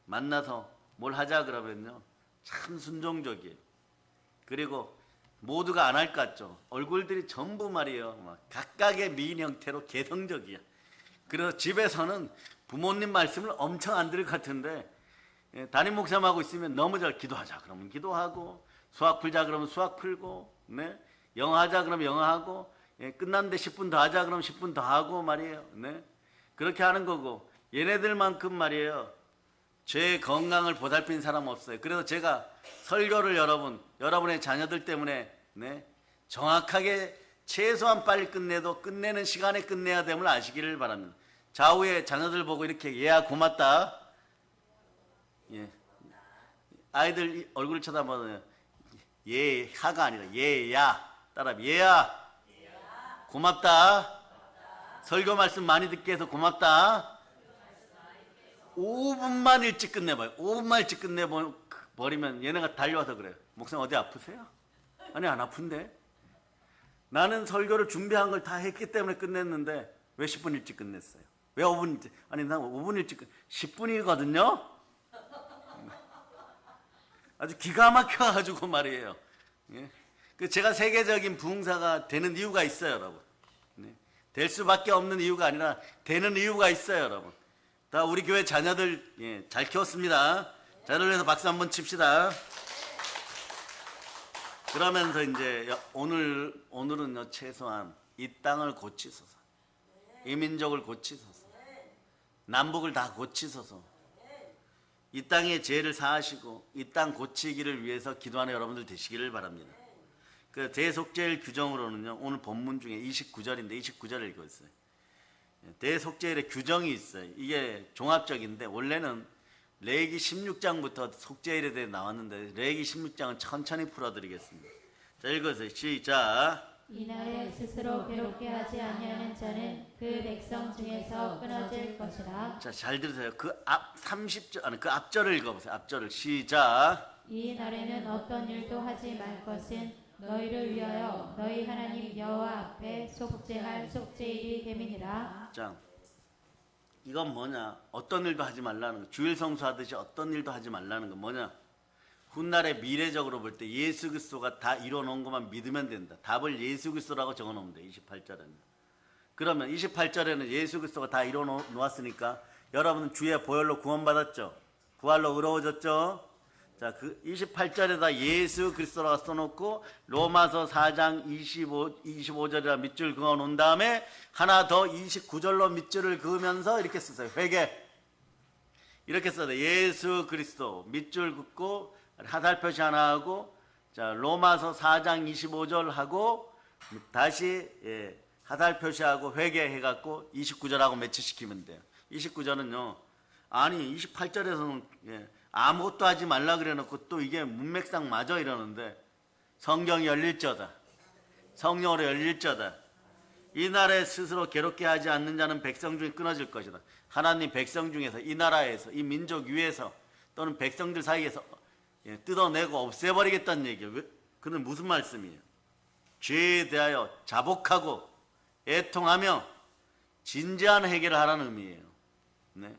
만나서 뭘 하자 그러면요 참 순종적이에요. 그리고 모두가 안 할 것 같죠. 얼굴들이 전부 말이에요 각각의 미인 형태로 개성적이야. 그래서 집에서는 부모님 말씀을 엄청 안 들을 것 같은데 담임 목사님하고 있으면 너무 잘 기도하자 그러면 기도하고 수학 풀자 그러면 수학 풀고 영어 하자 그러면 영어 하고 끝났는데 10분 더 하자 그러면 10분 더 하고 말이에요. 그렇게 하는 거고 얘네들만큼 말이에요 제 건강을 보살핀 사람 없어요. 그래서 제가 설교를 여러분의 자녀들 때문에 정확하게 최소한 빨리 끝내도 끝내는 시간에 끝내야 됨을 아시기를 바랍니다. 좌우에 자녀들 보고 이렇게 얘야 고맙다. 아이들 얼굴을 쳐다보면 얘야가 아니라 얘야. 따라 얘야 고맙다. 설교 말씀 많이 듣게 해서 고맙다. 5분만 일찍 끝내봐요. 5분만 일찍 끝내버리면 얘네가 달려와서 그래요. 목사님 어디 아프세요? 아니 안 아픈데. 나는 설교를 준비한 걸 다 했기 때문에 끝냈는데 왜 10분 일찍 끝냈어요? 왜 5분 일찍? 아니 난 5분 일찍 10분이거든요. 아주 기가 막혀가지고 말이에요. 제가 세계적인 부흥사가 되는 이유가 있어요, 여러분. 될 수밖에 없는 이유가 아니라 되는 이유가 있어요, 여러분. 다 우리 교회 자녀들 잘 키웠습니다. 자녀를 위해서 박수 한번 칩시다. 그러면서 이제 오늘은요 최소한 이 땅을 고치소서, 이 민족을 고치소서, 남북을 다 고치소서, 이 땅의 죄를 사하시고 이 땅 고치기를 위해서 기도하는 여러분들 되시기를 바랍니다. 그 대속죄일 규정으로는요 오늘 본문 중에 29절인데 29절을 읽었어요. 대속죄일의 규정이 있어요. 이게 종합적인데 원래는 레위기 16장부터 속죄일에 대해 나왔는데 레위기 16장은 천천히 풀어드리겠습니다. 자 읽으세요. 시작. 이날에 스스로 괴롭게 하지 아니하는 자는 그 백성 중에서 끊어질 것이라. 자 잘 들으세요. 그 앞 30절 아니 그 앞절을 읽어보세요. 앞절을 시작. 이 날에는 어떤 일도 하지 말 것은 너희를 위하여 너희 하나님 여호와 앞에 속죄할 속죄일이 됨이니라. 자 이건 뭐냐? 어떤 일도 하지 말라는 거. 주일 성수하듯이 어떤 일도 하지 말라는 거 뭐냐? 훗날에 미래적으로 볼 때 예수 그리스도가 다 이뤄놓은 것만 믿으면 된다. 답을 예수 그리스도라고 적어놓으면 돼. 28절에는. 그러면 28절에는 예수 그리스도가 다 이뤄놓았으니까 여러분은 주의 보혈로 구원받았죠? 부활로 의로워졌죠? 자, 그 28절에다 예수 그리스도라고 써놓고 로마서 4장 25절이라 밑줄 그어 놓은 다음에 하나 더 29절로 밑줄을 그으면서 이렇게 쓰세요. 회개. 이렇게 써요. 예수 그리스도 밑줄 긋고 하살 표시 하나 하고, 자, 로마서 4장 25절 하고 다시 하살 표시하고 회개해갖고 29절하고 매치시키면 돼요. 29절은요, 아니 28절에서는 아무것도 하지 말라 그래놓고 또 이게 문맥상 맞아 이러는데, 성경이 열릴저다, 성령으로 열릴저다, 이 나라에 스스로 괴롭게 하지 않는 자는 백성 중에 끊어질 것이다. 하나님 백성 중에서, 이 나라에서, 이 민족 위에서 또는 백성들 사이에서 뜯어내고 없애버리겠다는 얘기예요. 그는 무슨 말씀이에요? 죄에 대하여 자복하고 애통하며 진지한 해결을 하라는 의미예요. 네.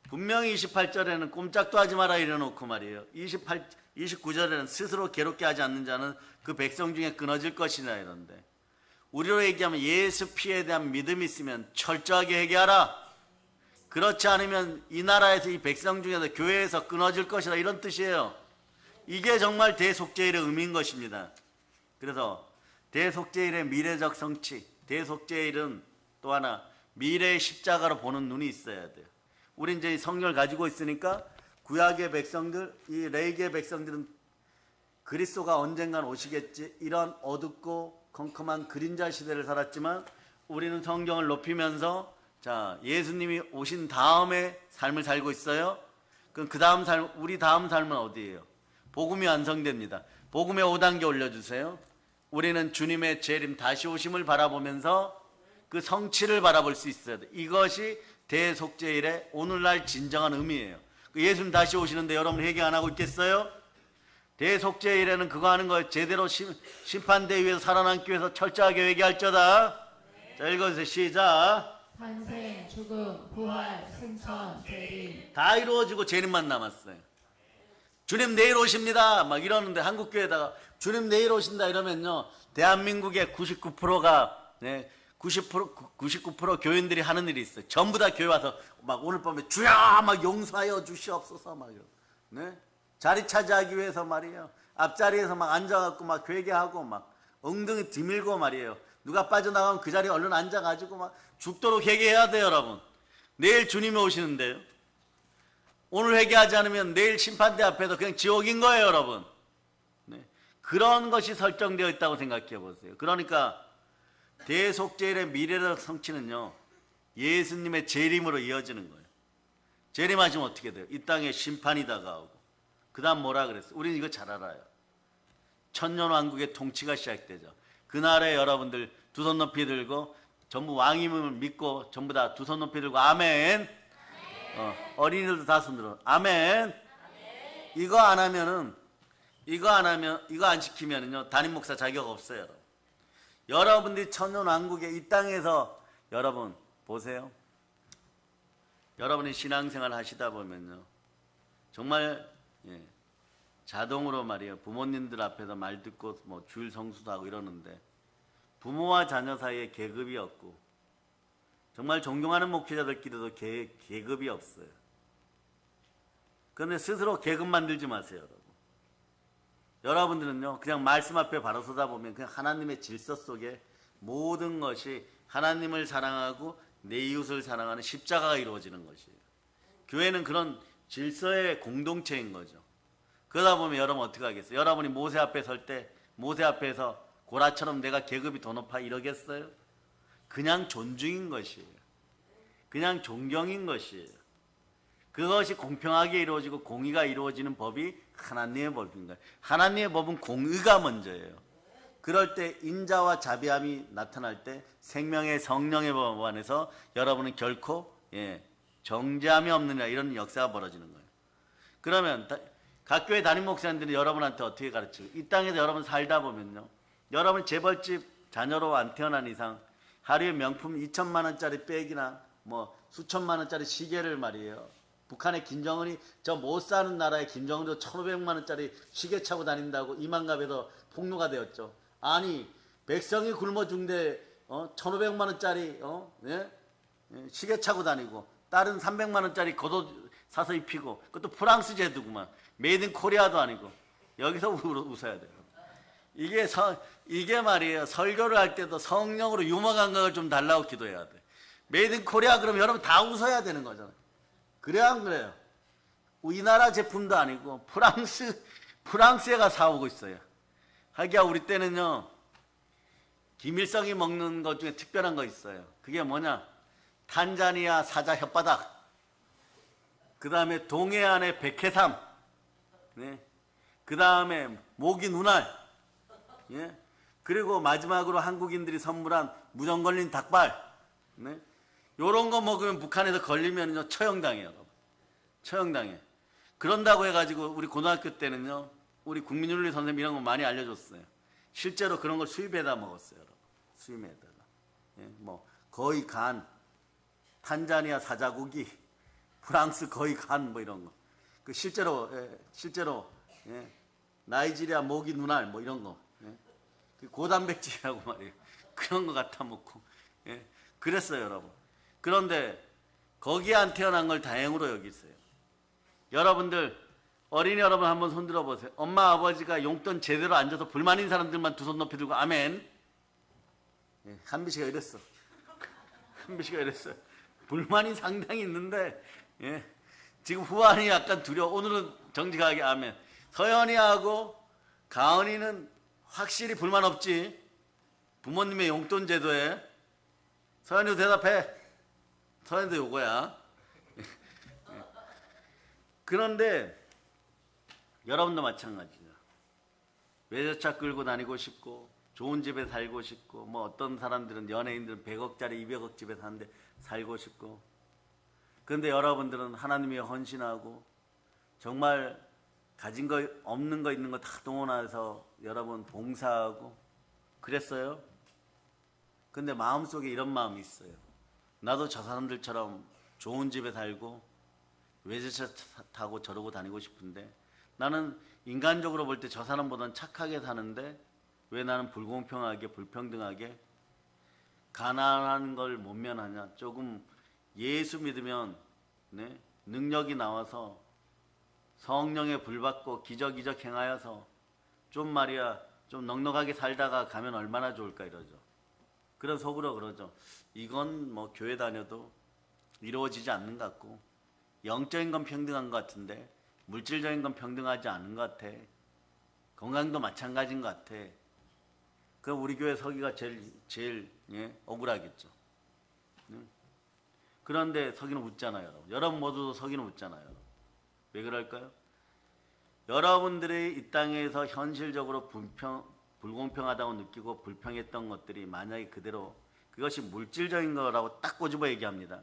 분명히 28절에는 꼼짝도 하지 마라 이래놓고 말이에요. 29절에는 스스로 괴롭게 하지 않는 자는 그 백성 중에 끊어질 것이라 이런데, 우리로 얘기하면 예수 피에 대한 믿음이 있으면 철저하게 회개하라. 그렇지 않으면 이 나라에서, 이 백성 중에서, 교회에서 끊어질 것이라, 이런 뜻이에요. 이게 정말 대속죄일의 의미인 것입니다. 그래서 대속죄일의 미래적 성취, 대속죄일은 또 하나 미래의 십자가로 보는 눈이 있어야 돼요. 우리 이제 이 성령을 가지고 있으니까 구약의 백성들, 이 레위기의 백성들은 그리스도가 언젠간 오시겠지, 이런 어둡고 컴컴한 그림자 시대를 살았지만, 우리는 성경을 높이면서 자, 예수님이 오신 다음에 삶을 살고 있어요. 그럼 그 다음 삶, 우리 다음 삶은 어디예요? 복음이 완성됩니다. 복음의 5단계 올려주세요. 우리는 주님의 재림, 다시 오심을 바라보면서 그 성취를 바라볼 수 있어야 돼. 이것이 대속죄일의 오늘날 진정한 의미예요. 예수님 다시 오시는데 여러분 회개 안 하고 있겠어요? 대속죄일에는 그거 하는 거예요. 제대로 심판대 위에서 살아남기 위해서 철저하게 회개할저다. 자, 읽어주세요. 시작. 탄생, 죽음, 부활, 승천, 재림. 다 이루어지고 재림만 남았어요. 주님 내일 오십니다 막 이러는데, 한국교회에다가 주님 내일 오신다 이러면요, 대한민국의 99%가 99% 교인들이 하는 일이 있어요. 전부 다 교회 와서 막 오늘 밤에 주여 막 용서하여 주시옵소서 막 이러고, 네? 자리 차지하기 위해서 말이에요. 앞자리에서 막 앉아갖고 막 회개하고 막 엉덩이 뒤밀고 말이에요. 누가 빠져나가면 그 자리에 얼른 앉아가지고 막 죽도록 회개해야 돼요, 여러분. 내일 주님이 오시는데요. 오늘 회개하지 않으면 내일 심판대 앞에서 그냥 지옥인 거예요, 여러분. 네. 그런 것이 설정되어 있다고 생각해 보세요. 그러니까 대속죄일의 미래적 성취는요, 예수님의 재림으로 이어지는 거예요. 재림하시면 어떻게 돼요? 이 땅에 심판이 다가오고, 그 다음 뭐라 그랬어요? 우리는 이거 잘 알아요. 천년왕국의 통치가 시작되죠. 그날에 여러분들 두 손 높이 들고, 전부 왕임을 믿고 전부 다 두 손 높이 들고 아멘. 어린이들도 다 손 들어 아멘. 이거 안 하면은, 이거 안 시키면은요, 담임 목사 자격 없어요. 여러분들이 천년왕국의 이 땅에서, 여러분 보세요. 여러분이 신앙생활 하시다 보면요, 정말 자동으로 말이에요, 부모님들 앞에서 말 듣고 뭐 주일 성수도 하고 이러는데, 부모와 자녀 사이에 계급이 없고, 정말 존경하는 목회자들끼리도 계급이 없어요. 그런데 스스로 계급 만들지 마세요, 여러분. 여러분들은요, 그냥 말씀 앞에 바로 서다 보면 그냥 하나님의 질서 속에 모든 것이 하나님을 사랑하고 내 이웃을 사랑하는 십자가가 이루어지는 것이에요. 교회는 그런 질서의 공동체인 거죠. 그러다 보면 여러분 어떻게 하겠어요? 여러분이 모세 앞에 설 때, 모세 앞에서 고라처럼 내가 계급이 더 높아 이러겠어요? 그냥 존중인 것이에요. 그냥 존경인 것이에요. 그것이 공평하게 이루어지고 공의가 이루어지는 법이 하나님의 법인 거예요. 하나님의 법은 공의가 먼저예요. 그럴 때 인자와 자비함이 나타날 때 생명의 성령의 법 안에서 여러분은 결코 정죄함이 없느냐, 이런 역사가 벌어지는 거예요. 그러면 각 교회 담임 목사님들이 여러분한테 어떻게 가르치고, 이 땅에서 여러분 살다 보면요, 여러분 재벌집 자녀로 안 태어난 이상 하루에 명품 2천만 원짜리 백이나 뭐 수천만 원짜리 시계를 말이에요, 북한의 김정은이, 저 못 사는 나라의 김정은도 1,500만 원짜리 시계 차고 다닌다고 이만갑에서 폭로가 되었죠. 아니 백성이 굶어 죽는데 1,500만 원짜리 시계 차고 다니고, 딸은 300만 원짜리 겉옷 사서 입히고, 그것도 프랑스 제도구만. 메이드 인 코리아도 아니고. 여기서 웃어야 돼요. 이게 말이에요. 설교를 할 때도 성령으로 유머 감각을 좀 달라고 기도해야 돼. 메이드 인 코리아 그러면 여러분 다 웃어야 되는 거잖아요. 그래야 안 그래요? 우리나라 제품도 아니고 프랑스에 가 사오고 있어요. 하기야 우리 때는요, 김일성이 먹는 것 중에 특별한 거 있어요. 그게 뭐냐? 탄자니아 사자 혓바닥, 그 다음에 동해안의 백해삼, 네. 그 다음에 모기 눈알, 예. 그리고 마지막으로 한국인들이 선물한 무정 걸린 닭발, 네. 요런 거 먹으면 북한에서 걸리면요 처형당해요, 여러분. 처형당해. 그런다고 해가지고 우리 고등학교 때는요, 우리 국민윤리 선생님 이런 거 많이 알려줬어요. 실제로 그런 걸 수입해다 먹었어요, 여러분. 수입에다가. 예, 뭐 거의 간, 탄자니아 사자고기, 프랑스 거의 간, 뭐 이런 거. 그 실제로 예, 나이지리아 모기 눈알 뭐 이런 거. 예. 그 고단백질이라고 말이에요. 그런 거 갖다 먹고. 예. 그랬어요, 여러분. 그런데 거기에 안 태어난 걸 다행으로 여기 있어요. 여러분들, 어린이 여러분 한번 손들어 보세요. 엄마 아버지가 용돈 제대로 앉아서 불만인 사람들만 두 손 높이 들고 아멘. 예, 한비 씨가 이랬어. 한비 씨가 이랬어요. 불만이 상당히 있는데, 예, 지금 후안이 약간 두려워. 오늘은 정직하게 아멘. 서연이하고 가은이는 확실히 불만 없지? 부모님의 용돈 제도에. 서연이도 대답해. 서연이도 요거야. 그런데 여러분도 마찬가지죠. 외제차 끌고 다니고 싶고, 좋은 집에 살고 싶고, 뭐 어떤 사람들은, 연예인들은 100억짜리 200억 집에 사는데 살고 싶고. 그런데 여러분들은 하나님이 헌신하고 정말 가진 거 없는 거 있는 거 다 동원해서 여러분 봉사하고 그랬어요. 근데 마음속에 이런 마음이 있어요. 나도 저 사람들처럼 좋은 집에 살고 외제차 타고 저러고 다니고 싶은데, 나는 인간적으로 볼 때 저 사람보다는 착하게 사는데 왜 나는 불공평하게 불평등하게 가난한 걸 못 면하냐. 조금 예수 믿으면, 네, 능력이 나와서 성령에 불받고 기적이적 행하여서 좀 말이야 좀 넉넉하게 살다가 가면 얼마나 좋을까 이러죠. 그런 속으로 그러죠. 이건 뭐 교회 다녀도 이루어지지 않는 것 같고, 영적인 건 평등한 것 같은데 물질적인 건 평등하지 않은 것 같아. 건강도 마찬가지인 것 같아. 그럼 우리 교회 서기가 제일 예, 억울하겠죠. 그런데 서기는 웃잖아요. 여러분. 여러분 모두도 서기는 웃잖아요. 왜 그럴까요? 여러분들이 이 땅에서 현실적으로 불공평하다고 느끼고 불평했던 것들이 만약에 그대로 그것이 물질적인 거라고 딱 꼬집어 얘기합니다.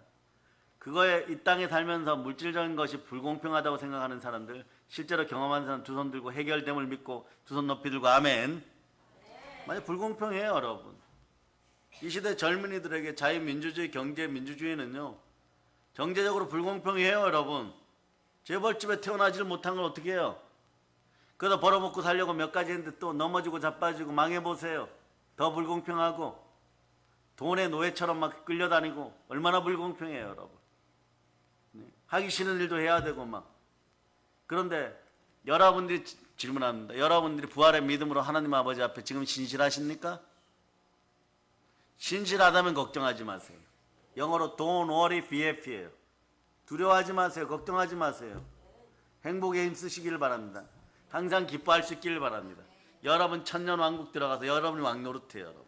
그거에 이 땅에 살면서 물질적인 것이 불공평하다고 생각하는 사람들, 실제로 경험하는 사람 두 손 들고 해결됨을 믿고 두 손 높이 들고 아멘. 만약 불공평해요, 여러분. 이 시대 젊은이들에게 자유민주주의, 경제민주주의는요, 경제적으로 불공평해요, 여러분. 재벌집에 태어나지를 못한 걸 어떻게 해요? 그러다 벌어먹고 살려고 몇 가지 했는데 또 넘어지고 자빠지고 망해보세요. 더 불공평하고 돈의 노예처럼 막 끌려다니고 얼마나 불공평해요, 여러분. 네. 하기 싫은 일도 해야 되고 막. 그런데 여러분들이 질문합니다. 여러분들이 부활의 믿음으로 하나님 아버지 앞에 지금 신실하십니까? 신실하다면 걱정하지 마세요. 영어로 don't worry, BF예요. 두려워하지 마세요. 걱정하지 마세요. 행복에 힘쓰시길 바랍니다. 항상 기뻐할 수 있기를 바랍니다. 여러분 천년 왕국 들어가서 여러분이 왕노릇해요, 여러분.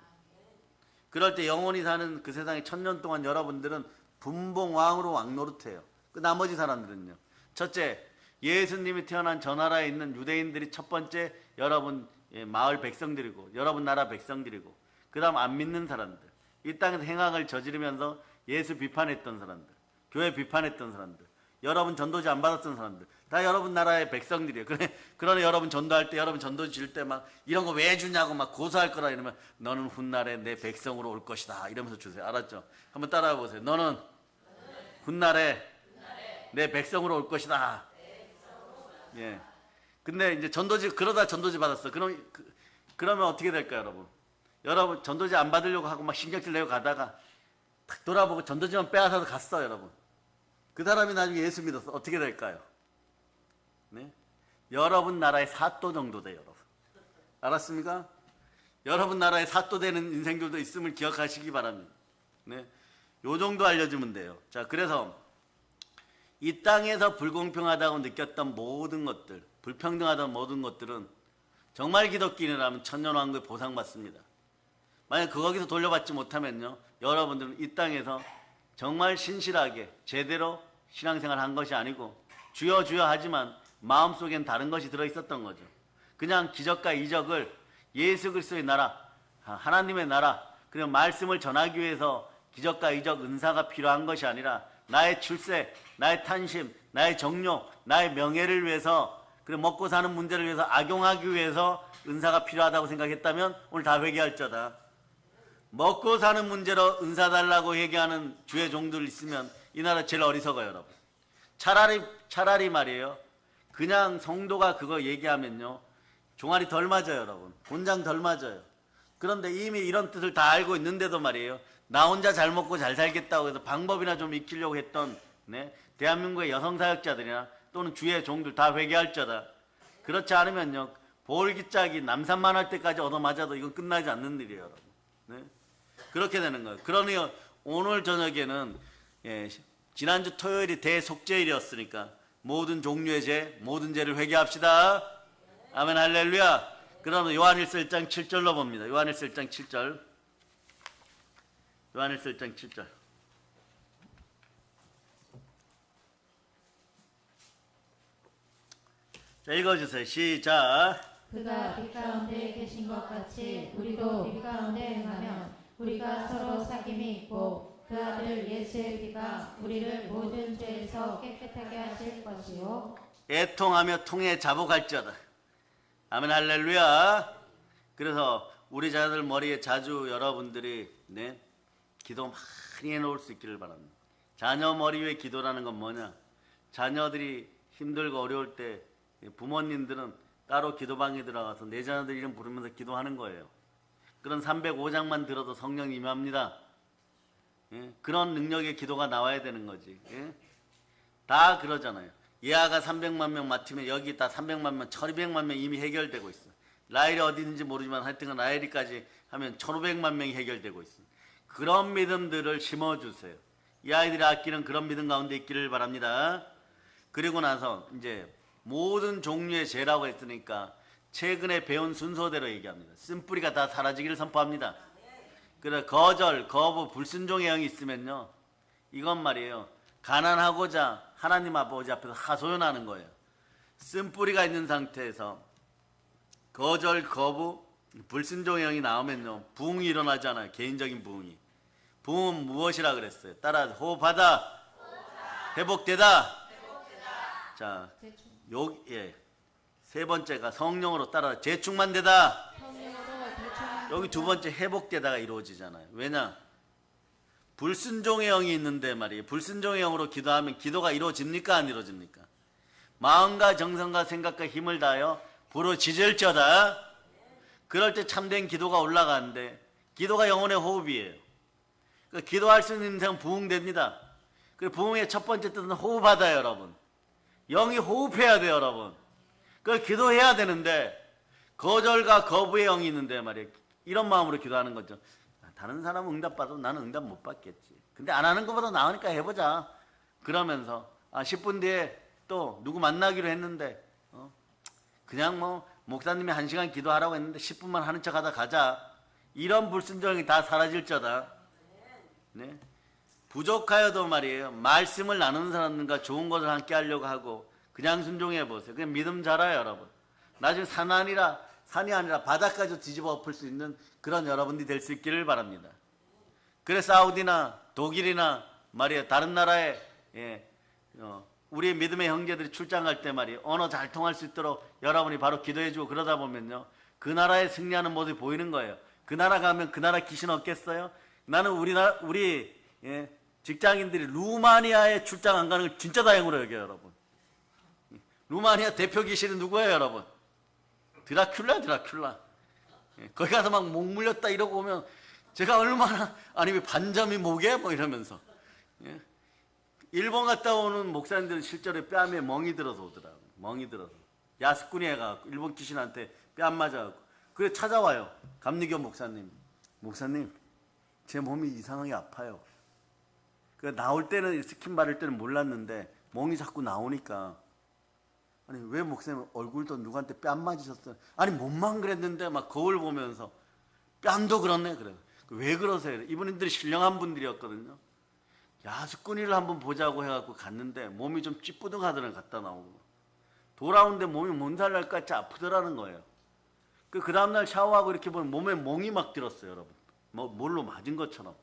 그럴 때 영원히 사는 그 세상에 천년 동안 여러분들은 분봉왕으로 왕노릇해요. 그 나머지 사람들은요. 첫째, 예수님이 태어난 저 나라에 있는 유대인들이 첫 번째 여러분 마을 백성들이고 여러분 나라 백성들이고, 그 다음 안 믿는 사람들, 이 땅에서 행악을 저지르면서 예수 비판했던 사람들, 교회 비판했던 사람들, 여러분 전도지 안 받았던 사람들, 다 여러분 나라의 백성들이에요. 그러나 여러분 전도할 때, 여러분 전도지 줄 때 막 이런 거 왜 주냐고 막 고소할 거라 이러면 너는 훗날에 내 백성으로 올 것이다 이러면서 주세요. 알았죠? 한번 따라해 보세요. 너는 훗날에 내 백성으로 올 것이다. 예. 근데 이제 전도지, 그러다 전도지 받았어. 그러면 어떻게 될까요, 여러분? 여러분 전도지 안 받으려고 하고 막 신경질 내고 가다가 딱 돌아보고 전도지만 빼앗아서 갔어, 여러분. 그 사람이 나중에 예수 믿어서 어떻게 될까요? 네? 여러분 나라의 사또 정도 돼요, 여러분. 알았습니까? 여러분 나라의 사또 되는 인생들도 있음을 기억하시기 바랍니다. 네? 요 정도 알려주면 돼요. 자, 그래서 이 땅에서 불공평하다고 느꼈던 모든 것들, 불평등하던 모든 것들은 정말 기독교인이라면 천년왕국의 보상받습니다. 만약 거기서 돌려받지 못하면요, 여러분들은 이 땅에서 정말 신실하게 제대로 신앙생활 한 것이 아니고 주여 주여 하지만 마음속엔 다른 것이 들어있었던 거죠. 그냥 기적과 이적을 예수 그리스도의 나라, 하나님의 나라, 그리고 말씀을 전하기 위해서 기적과 이적 은사가 필요한 것이 아니라 나의 출세, 나의 탄심, 나의 정욕, 나의 명예를 위해서, 그리고 먹고 사는 문제를 위해서 악용하기 위해서 은사가 필요하다고 생각했다면 오늘 다 회개할저다. 먹고 사는 문제로 은사 달라고 얘기하는 주의 종들 있으면 이 나라 제일 어리석어요, 여러분. 차라리 말이에요. 그냥 성도가 그거 얘기하면요, 종아리 덜 맞아요, 여러분. 본장 덜 맞아요. 그런데 이미 이런 뜻을 다 알고 있는데도 말이에요, 나 혼자 잘 먹고 잘 살겠다고 해서 방법이나 좀 익히려고 했던, 네, 대한민국의 여성사역자들이나 또는 주의 종들 다 회개할저다. 그렇지 않으면요, 볼기짝이 남산만 할 때까지 얻어맞아도 이건 끝나지 않는 일이에요, 여러분. 네? 그렇게 되는 거예요. 그러니 오늘 저녁에는, 예, 지난주 토요일이 대속죄일이었으니까 모든 종류의 죄, 모든 죄를 회개합시다. 아멘, 할렐루야. 그러면 요한일서 1장 7절로 봅니다. 요한일서 1장 7절. 요한일서 1장 7절. 자, 읽어주세요. 시작. 그가 빛 가운데 계신 것 같이 우리도 빛 가운데 행하면 우리가 서로 사귐이 있고 그 아들 예수의 피가 우리를 모든 죄에서 깨끗하게 하실 것이요 애통하며 통에 자복할지어다. 아멘, 할렐루야. 그래서 우리 자녀들 머리에 자주 여러분들이, 네, 기도 많이 해놓을 수 있기를 바랍니다. 자녀 머리 위에 기도라는 건 뭐냐? 자녀들이 힘들고 어려울 때 부모님들은 따로 기도방에 들어가서 내 자녀들 이름 부르면서 기도하는 거예요. 그런 305장만 들어도 성령 임합니다. 예? 그런 능력의 기도가 나와야 되는 거지. 예? 다 그러잖아요. 예하가 300만 명 맡으면 여기 다 300만 명, 1200만 명 이미 해결되고 있어. 라헬이 어디든지 모르지만 하여튼 라헬이까지 하면 1500만 명이 해결되고 있어. 그런 믿음들을 심어주세요. 이 아이들이 아끼는 그런 믿음 가운데 있기를 바랍니다. 그리고 나서 이제 모든 종류의 죄라고 했으니까 최근에 배운 순서대로 얘기합니다. 쓴뿌리가 다 사라지기를 선포합니다. 그래, 거절, 거부, 불순종의 영이 있으면요, 이건 말이에요, 가난하고자 하나님 아버지 앞에서 하소연하는 거예요. 쓴뿌리가 있는 상태에서 거절, 거부, 불순종의 영이 나오면요, 부흥이 일어나잖아요. 개인적인 부흥이. 부흥은 무엇이라 그랬어요? 따라 호흡하다, 회복되다. 자, 예, 세 번째가 성령으로 따라 재충만되다. 여기 두 번째 회복되다가 이루어지잖아요. 왜냐? 불순종의 영이 있는데 말이에요. 불순종의 영으로 기도하면 기도가 이루어집니까? 안 이루어집니까? 마음과 정성과 생각과 힘을 다하여 부르짖을지어다. 그럴 때 참된 기도가 올라가는데 기도가 영혼의 호흡이에요. 그러니까 기도할 수 있는 인생은 부흥됩니다. 그 부흥의 첫 번째 뜻은 호흡하다예요, 여러분. 영이 호흡해야 돼요, 여러분. 그걸 기도해야 되는데 거절과 거부의 영이 있는데 말이에요. 이런 마음으로 기도하는 거죠. 다른 사람은 응답받아도 나는 응답 못 받겠지. 근데 안 하는 것보다 나으니까 해보자. 그러면서 10분 뒤에 또 누구 만나기로 했는데 그냥 뭐 목사님이 1시간 기도하라고 했는데 10분만 하는 척하다 가자. 이런 불순종이 다 사라질저다. 네. 부족하여도 말이에요, 말씀을 나누는 사람들과 좋은 것을 함께 하려고 하고 그냥 순종해 보세요. 그냥 믿음 자라요, 여러분. 나중에 산이 아니라 바닥까지 뒤집어 엎을 수 있는 그런 여러분들이 될 수 있기를 바랍니다. 그래 사우디나 독일이나 말이에요, 다른 나라에, 예, 우리의 믿음의 형제들이 출장 갈 때 말이에요, 언어 잘 통할 수 있도록 여러분이 바로 기도해주고 그러다 보면요, 그 나라에 승리하는 모습이 보이는 거예요. 그 나라 가면 그 나라 귀신 없겠어요? 나는 우리 예, 직장인들이 루마니아에 출장 안 가는 걸 진짜 다행으로 여겨요, 여러분. 루마니아 대표 귀신이 누구예요, 여러분? 드라큘라. 예, 거기 가서 막 목 물렸다 이러고 오면 제가 얼마나, 아니 왜 반점이 목에? 뭐 이러면서. 예. 일본 갔다 오는 목사님들은 실제로 뺨에 멍이 들어서 오더라고요. 멍이 들어서. 야스쿠니 해가지고 일본 귀신한테 뺨 맞아갖고. 그래 찾아와요. 감리교 목사님. 목사님, 제 몸이 이상하게 아파요. 그 나올 때는 스킨 바를 때는 몰랐는데 멍이 자꾸 나오니까 아니 왜 목사님 얼굴도 누구한테 뺨 맞으셨어요? 아니 몸만 그랬는데 막 거울 보면서 뺨도 그렇네 그래. 왜 그러세요? 이분들이 신령한 분들이었거든요. 야수꾼이를 한번 보자고 해갖고 갔는데 몸이 좀 찌뿌둥하더라고요. 갔다 나오고 돌아오는데 몸이 몸살 날 것 같이 아프더라는 거예요. 그 다음날 샤워하고 이렇게 보면 몸에 멍이 막 들었어요, 여러분. 뭐 뭘로 맞은 것처럼.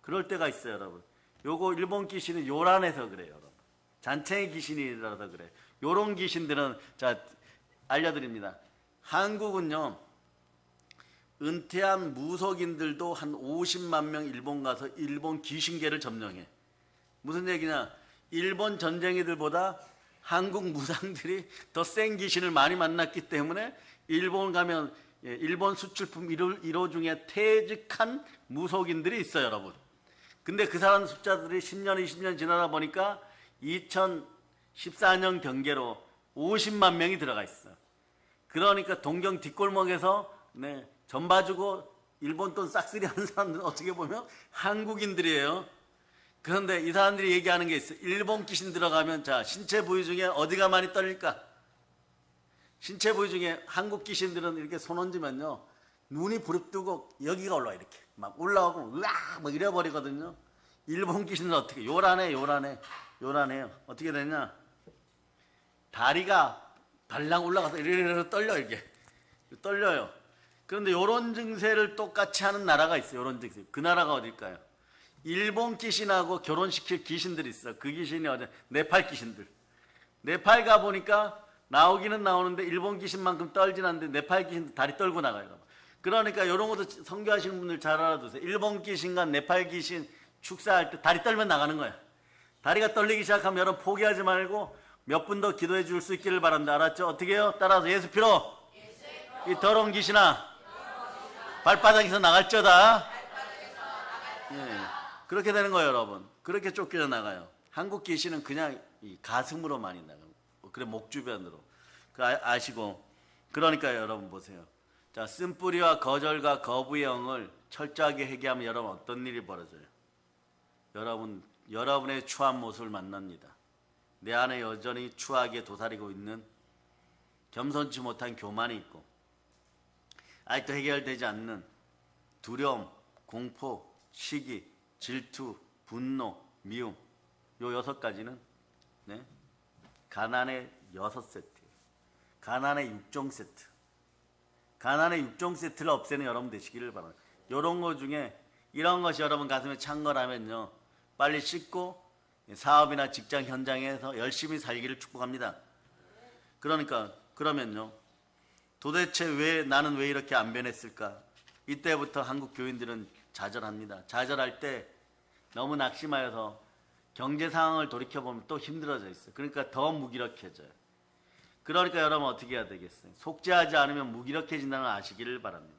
그럴 때가 있어요, 여러분. 요거 일본 귀신은 요란해서 그래요, 여러분. 잔챙이 귀신이라서 그래. 요런 귀신들은 자 알려드립니다. 한국은요 은퇴한 무속인들도 한 50만 명 일본 가서 일본 귀신계를 점령해. 무슨 얘기냐? 일본 전쟁이들보다 한국 무상들이 더 센 귀신을 많이 만났기 때문에 일본 가면 일본 수출품 1호 중에 퇴직한 무속인들이 있어요, 여러분. 근데 그 사람 숫자들이 10년, 20년 지나다 보니까 2014년 경계로 50만 명이 들어가 있어. 그러니까 동경 뒷골목에서 전 봐주고 일본 돈 싹쓸이 하는 사람들은 어떻게 보면 한국인들이에요. 그런데 이 사람들이 얘기하는 게 있어요. 일본 귀신 들어가면 자 신체 부위 중에 어디가 많이 떨릴까? 신체 부위 중에 한국 귀신들은 이렇게 손 얹으면요 눈이 부릅뜨고 여기가 올라와 이렇게 막 올라오고 으악 막 이래버리거든요. 일본 귀신은 어떻게 요란해요. 어떻게 되냐? 다리가 발랑 올라가서 이래서 떨려 이렇게 떨려요. 그런데 요런 증세를 똑같이 하는 나라가 있어요. 요런 증세. 그 나라가 어딜까요? 일본 귀신하고 결혼시킬 귀신들이 있어. 그 귀신이 어디? 네팔 귀신들. 네팔 가 보니까 나오기는 나오는데 일본 귀신만큼 떨진 않는데 네팔 귀신 다리 떨고 나가요. 그러니까 이런 것도 선교하시는 분들 잘 알아두세요. 일본 귀신과 네팔 귀신 축사할 때 다리 떨면 나가는 거예요. 다리가 떨리기 시작하면 여러분 포기하지 말고 몇 분 더 기도해 줄 수 있기를 바랍니다. 알았죠? 어떻게 해요? 따라서 예수 피로 이 더러운 귀신아 발바닥에서 나갈쩌다. 예, 그렇게 되는 거예요, 여러분. 그렇게 쫓겨 나가요. 한국 귀신은 그냥 이 가슴으로 많이 나가요. 그래 목 주변으로. 아시고. 그러니까 여러분 보세요. 자, 쓴뿌리와 거절과 거부의 영을 철저하게 회개하면 여러분 어떤 일이 벌어져요? 여러분의 추한 모습을 만납니다. 내 안에 여전히 추하게 도사리고 있는 겸손치 못한 교만이 있고 아직도 해결되지 않는 두려움, 공포, 시기, 질투, 분노, 미움 요 6가지는 가난의 6세트, 가난의 6종 세트, 가난의 6종 세트를 없애는 여러분 되시기를 바랍니다. 이런 거 중에 이런 것이 여러분 가슴에 찬 거라면요 빨리 씻고 사업이나 직장 현장에서 열심히 살기를 축복합니다. 그러면요 도대체 나는 왜 이렇게 안 변했을까? 이때부터 한국 교인들은 좌절합니다. 좌절할 때 너무 낙심하여서 경제 상황을 돌이켜보면 또 힘들어져 있어요. 그러니까 더 무기력해져요. 그러니까 여러분 어떻게 해야 되겠어요? 속죄하지 않으면 무기력해진다는 걸 아시기를 바랍니다.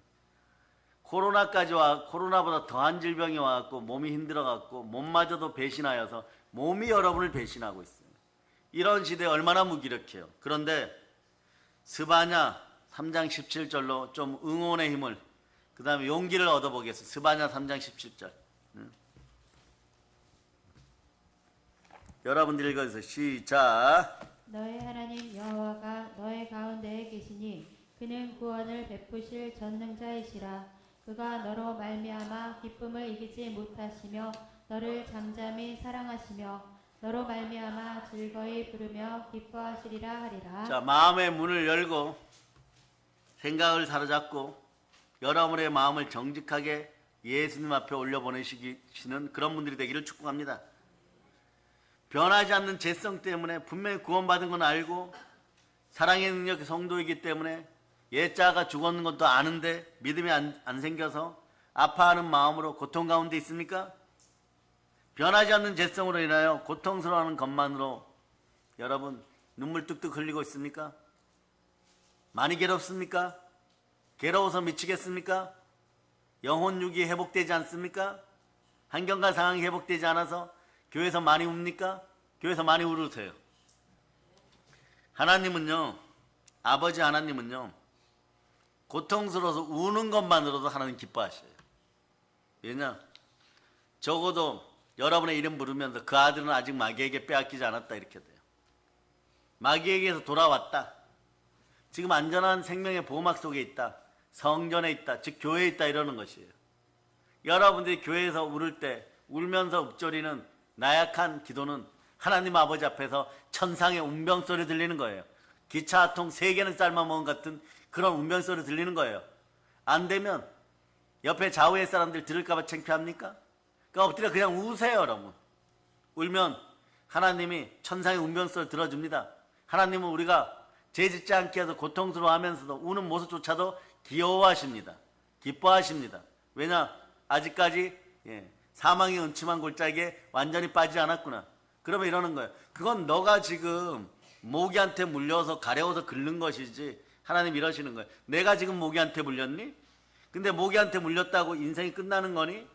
코로나보다 더한 질병이 와갖고 몸이 힘들어갖고 몸마저도 배신하여서 몸이 여러분을 배신하고 있어요. 이런 시대에 얼마나 무기력해요. 그런데 스바냐 3장 17절로 좀 응원의 힘을 그 다음에 용기를 얻어보겠습니다. 스바냐 3장 17절 여러분들 읽어주세요. 시작. 너의 하나님 여호와가 너의 가운데에 계시니 그는 구원을 베푸실 전능자이시라. 그가 너로 말미암아 기쁨을 이기지 못하시며 너를 잠잠히 사랑하시며 너로 말미암아 즐거이 부르며 기뻐하시리라 하리라. 자, 마음의 문을 열고 생각을 사로잡고 여러분의 마음을 정직하게 예수님 앞에 올려보내시는 그런 분들이 되기를 축복합니다. 변하지 않는 죄성 때문에 분명히 구원받은 건 알고 사랑의 능력의 성도이기 때문에 옛자가 죽었는 것도 아는데 믿음이 안 생겨서 아파하는 마음으로 고통 가운데 있습니까? 변하지 않는 죄성으로 인하여 고통스러워하는 것만으로 여러분 눈물 뚝뚝 흘리고 있습니까? 많이 괴롭습니까? 괴로워서 미치겠습니까? 영혼 육이 회복되지 않습니까? 환경과 상황이 회복되지 않아서 교회에서 많이 웁니까? 교회에서 많이 울으세요. 하나님은요, 아버지 하나님은요, 고통스러워서 우는 것만으로도 하나님 기뻐하셔요. 왜냐? 적어도 여러분의 이름 부르면서 그 아들은 아직 마귀에게 빼앗기지 않았다 이렇게 돼요. 마귀에게서 돌아왔다. 지금 안전한 생명의 보호막 속에 있다. 성전에 있다. 즉 교회에 있다 이러는 것이에요. 여러분들이 교회에서 울을 때 울면서 읊조리는 나약한 기도는 하나님 아버지 앞에서 천상의 운명소리 들리는 거예요. 기차 한 통 3개는 삶아먹은 같은 그런 운명소리 들리는 거예요. 안 되면 옆에 좌우의 사람들 들을까봐 창피합니까? 그러니까 엎드려 그냥 우세요 여러분. 울면 하나님이 천상의 운명소리 들어줍니다. 하나님은 우리가 죄짓지 않게 해서 고통스러워하면서도 우는 모습조차도 귀여워하십니다. 기뻐하십니다. 왜냐? 아직까지 사망의 음침한 골짜기에 완전히 빠지지 않았구나. 그러면 이러는 거예요. 그건 너가 지금 모기한테 물려서 가려워서 긁는 것이지 하나님 이러시는 거예요. 내가 지금 모기한테 물렸니? 근데 모기한테 물렸다고 인생이 끝나는 거니?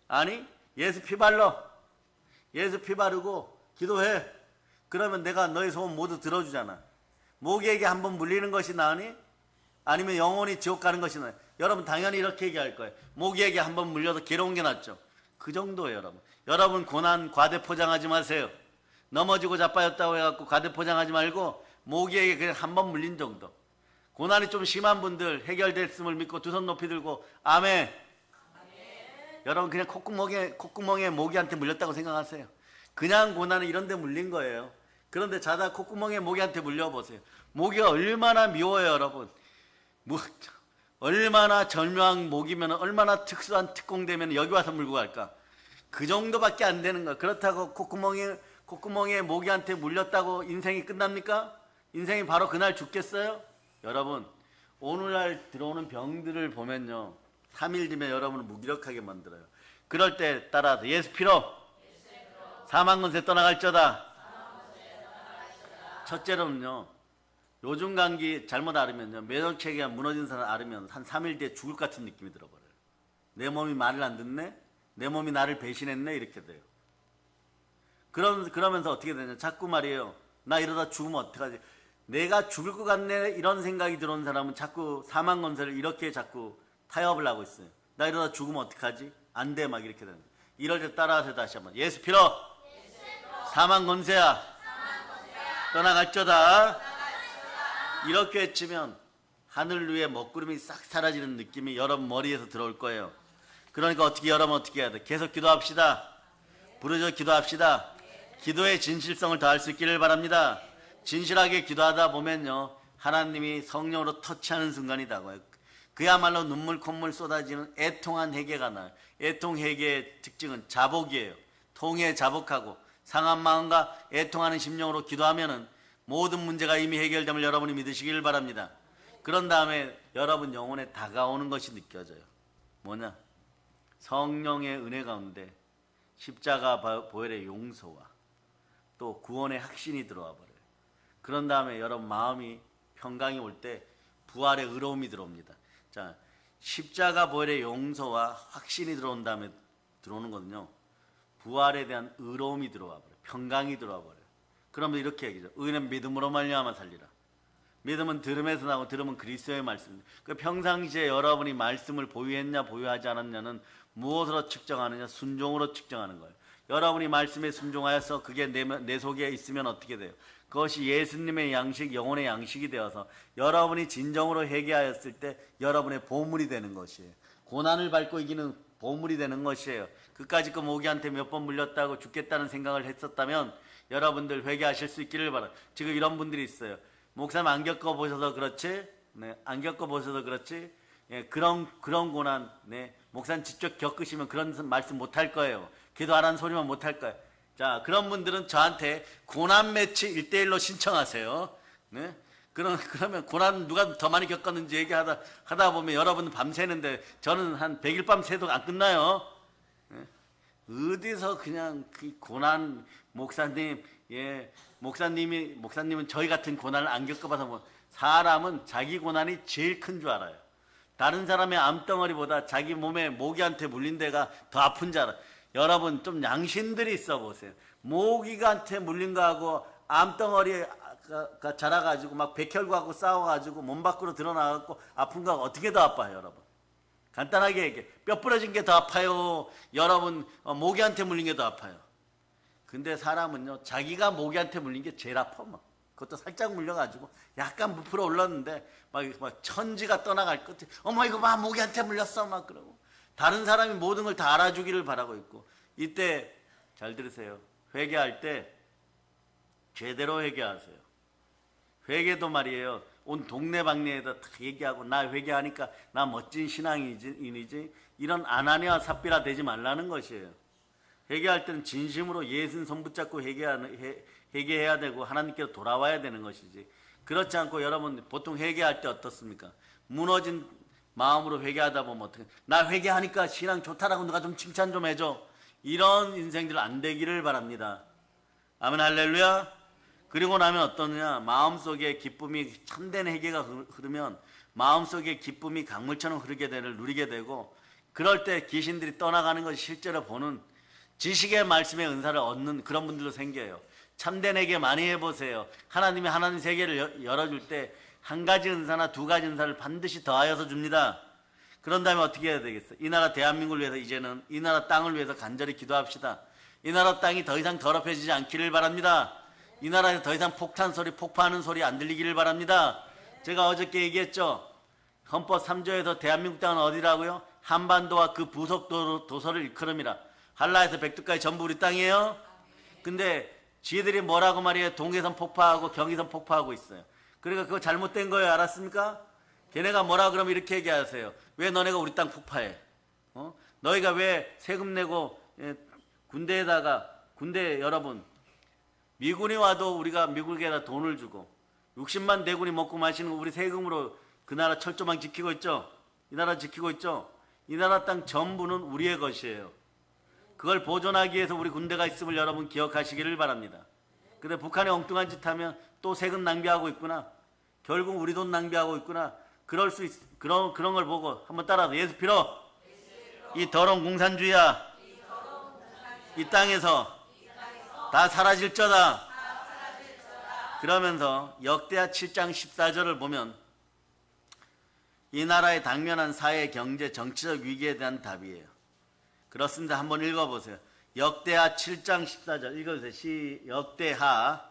아니, 예수 피 발라. 예수 피 바르고 기도해. 그러면 내가 너의 소원 모두 들어주잖아. 모기에게 한번 물리는 것이 나으니? 아니면 영원히 지옥 가는 것이 나으니? 여러분 당연히 이렇게 얘기할 거예요. 모기에게 한번 물려서 괴로운 게 낫죠. 그 정도예요 여러분. 여러분 고난 과대포장하지 마세요. 넘어지고 자빠졌다고 해갖고 과대포장하지 말고 모기에게 그냥 한번 물린 정도. 고난이 좀 심한 분들 해결됐음을 믿고 두 손 높이 들고 아멘. 여러분 그냥 콧구멍에 모기한테 물렸다고 생각하세요. 그냥 고난은 이런 데 물린 거예요. 그런데 자다 콧구멍에 모기한테 물려보세요. 모기가 얼마나 미워요 여러분. 얼마나 절묘한 모기면 얼마나 특수한 특공되면 여기 와서 물고 갈까. 그 정도밖에 안 되는 거야. 그렇다고 콧구멍에 모기한테 물렸다고 인생이 끝납니까? 인생이 바로 그날 죽겠어요? 여러분 오늘날 들어오는 병들을 보면요 3일 뒤면 여러분을 무기력하게 만들어요. 그럴 때 따라서 예수 피로 사망권세 떠나갈저다. 첫째로는요 요즘 감기 잘못 앓으면요 면역체계가 무너진 사람 앓으면 한 3일 뒤에 죽을 것 같은 느낌이 들어버려요. 내 몸이 말을 안 듣네? 내 몸이 나를 배신했네? 이렇게 돼요. 그러면서 어떻게 되냐 자꾸 말이에요 나 이러다 죽으면 어떡하지? 내가 죽을 것 같네 이런 생각이 들어온 사람은 자꾸 사망권세를 이렇게 자꾸 타협을 하고 있어요. 나 이러다 죽으면 어떡하지? 안 돼 막 이렇게 되는 거예요. 이럴 때 따라서 다시 한번 예수 피로 사망권세야 떠나갈저다. 이렇게 외치면 하늘 위에 먹구름이 싹 사라지는 느낌이 여러분 머리에서 들어올 거예요. 그러니까 여러분 어떻게 해야 돼? 계속 기도합시다. 부르짖어 기도합시다. 기도의 진실성을 더할 수 있기를 바랍니다. 진실하게 기도하다 보면요 하나님이 성령으로 터치하는 순간이다고요. 그야말로 눈물 콧물 쏟아지는 애통한 회개가 나요. 애통 회개의 특징은 자복이에요. 통에 자복하고 상한 마음과 애통하는 심령으로 기도하면은 모든 문제가 이미 해결됨을 여러분이 믿으시길 바랍니다. 그런 다음에 여러분 영혼에 다가오는 것이 느껴져요. 뭐냐? 성령의 은혜 가운데 십자가 보혈의 용서와 또 구원의 확신이 들어와 버려요. 그런 다음에 여러분 마음이 평강이 올 때 부활의 의로움이 들어옵니다. 자, 십자가 보혈의 용서와 확신이 들어온 다음에 들어오는 거는요 부활에 대한 의로움이 들어와 버려요. 평강이 들어와 버려요. 그러면 이렇게 얘기죠. 의는 믿음으로 말미암아 살리라. 믿음은 들음에서 나고 들음은 그리스도의 말씀입니다. 그 평상시에 여러분이 말씀을 보유했냐 보유하지 않았냐는 무엇으로 측정하느냐? 순종으로 측정하는 거예요. 여러분이 말씀에 순종하여서 그게 내 속에 있으면 어떻게 돼요? 그것이 예수님의 양식, 영혼의 양식이 되어서 여러분이 진정으로 회개하였을 때 여러분의 보물이 되는 것이에요. 고난을 밟고 이기는 보물이 되는 것이에요. 그까짓 거 모기한테 몇 번 물렸다고 죽겠다는 생각을 했었다면 여러분들 회개하실 수 있기를 바랍니다. 지금 이런 분들이 있어요. 목사님 안 겪어보셔서 그렇지? 네, 안 겪어보셔서 그렇지? 예, 그런 고난, 네, 목사님 직접 겪으시면 그런 말씀 못할 거예요. 기도 안 하는 소리만 못할 거예요. 자, 그런 분들은 저한테 고난 매치 1대1로 신청하세요. 네? 그러면 고난 누가 더 많이 겪었는지 하다 보면 여러분은 밤새는데 저는 한 100일 밤 새도 안 끝나요. 네? 어디서 그냥 그 고난 목사님, 예, 목사님은 저희 같은 고난을 안 겪어봐서 뭐 사람은 자기 고난이 제일 큰 줄 알아요. 다른 사람의 암덩어리보다 자기 몸에 모기한테 물린 데가 더 아픈 줄 알아요. 여러분 좀 양심들이 있어 보세요. 모기한테 물린 거하고 암덩어리가 자라가지고 막 백혈구하고 싸워가지고 몸 밖으로 드러나갖고 아픈 거하고 어떻게 더 아파요, 여러분? 간단하게 얘기해. 뼈 부러진 게 더 아파요. 여러분 모기한테 물린 게 더 아파요. 근데 사람은요, 자기가 모기한테 물린 게 제일 아파. 막 그것도 살짝 물려가지고 약간 부풀어 올랐는데 막 천지가 떠나갈 것 같아. 어머 이거 봐, 모기한테 물렸어. 막 그러고 다른 사람이 모든 걸 다 알아주기를 바라고 있고, 이때 잘 들으세요. 회개할 때 제대로 회개하세요. 회개도 말이에요, 온 동네방네에다 다 얘기하고 나 회개하니까 나 멋진 신앙인이지 이런 아나니아 삽비라 되지 말라는 것이에요. 회개할 때는 진심으로 예수님 손 붙잡고 회개해야 되고 하나님께로 돌아와야 되는 것이지, 그렇지 않고 여러분 보통 회개할 때 어떻습니까? 무너진 마음으로 회개하다 보면 어떻게, 나 회개하니까 신앙 좋다라고 누가 좀 칭찬 좀 해줘, 이런 인생들 안 되기를 바랍니다. 아멘 할렐루야. 그리고 나면 어떠느냐, 마음속에 기쁨이, 참된 회개가 흐르면 마음속에 기쁨이 강물처럼 흐르게 되는, 누리게 되고, 그럴 때 귀신들이 떠나가는 것을 실제로 보는, 지식의 말씀의 은사를 얻는 그런 분들도 생겨요. 참된 회개 많이 해보세요. 하나님이 하나님 세계를 열어줄 때 한 가지 은사나 두 가지 은사를 반드시 더하여서 줍니다. 그런 다음에 어떻게 해야 되겠어요? 이 나라 대한민국을 위해서 이제는 이 나라 땅을 위해서 간절히 기도합시다. 이 나라 땅이 더 이상 더럽혀지지 않기를 바랍니다. 이 나라에서 더 이상 폭탄 소리, 폭파하는 소리 안 들리기를 바랍니다. 제가 어저께 얘기했죠. 헌법 3조에서 대한민국 땅은 어디라고요? 한반도와 그 부속 도서를 일컬음이라. 한라에서 백두까지 전부 우리 땅이에요. 근데 지들이 뭐라고 말이에요? 동해선 폭파하고 경의선 폭파하고 있어요. 그러니까 그거 잘못된 거예요. 알았습니까? 걔네가 뭐라 그러면 이렇게 얘기하세요. 왜 너네가 우리 땅 폭파해? 너희가 왜 세금 내고 군대 여러분, 미군이 와도 우리가 미국에다 돈을 주고 60만 대군이 먹고 마시는 거 우리 세금으로 그 나라 철조망 지키고 있죠. 이 나라 지키고 있죠. 이 나라 땅 전부는 우리의 것이에요. 그걸 보존하기 위해서 우리 군대가 있음을 여러분 기억하시기를 바랍니다. 근데 북한이 엉뚱한 짓 하면 또 세금 낭비하고 있구나, 결국 우리 돈 낭비하고 있구나, 그런 걸 보고 한번 따라서 예수 빌어. 이 더러운 공산주의야, 이 땅에서 다 사라질저다. 그러면서 역대하 7장 14절을 보면 이 나라의 당면한 사회, 경제, 정치적 위기에 대한 답이에요. 그렇습니다. 한번 읽어보세요. 역대하 7장 14절 읽어주세요. 역대하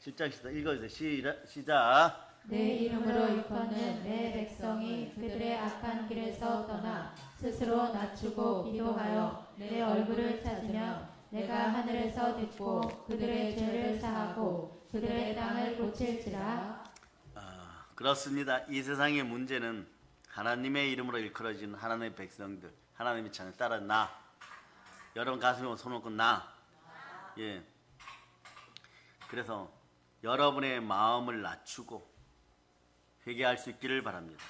7장 14절 읽어주세요. 시작. 내 이름으로 일컫는 내 백성이 그들의 악한 길에서 떠나 스스로 낮추고 기도하여 내 얼굴을 찾으며 내가 하늘에서 듣고 그들의 죄를 사하고 그들의 땅을 고칠지라. 그렇습니다. 이 세상의 문제는 하나님의 이름으로 일컬어진 하나님의 백성들, 하나님의 창을 따라 나. 여러분 가슴에 손 얹고 나. 예. 그래서 여러분의 마음을 낮추고 회개할 수 있기를 바랍니다.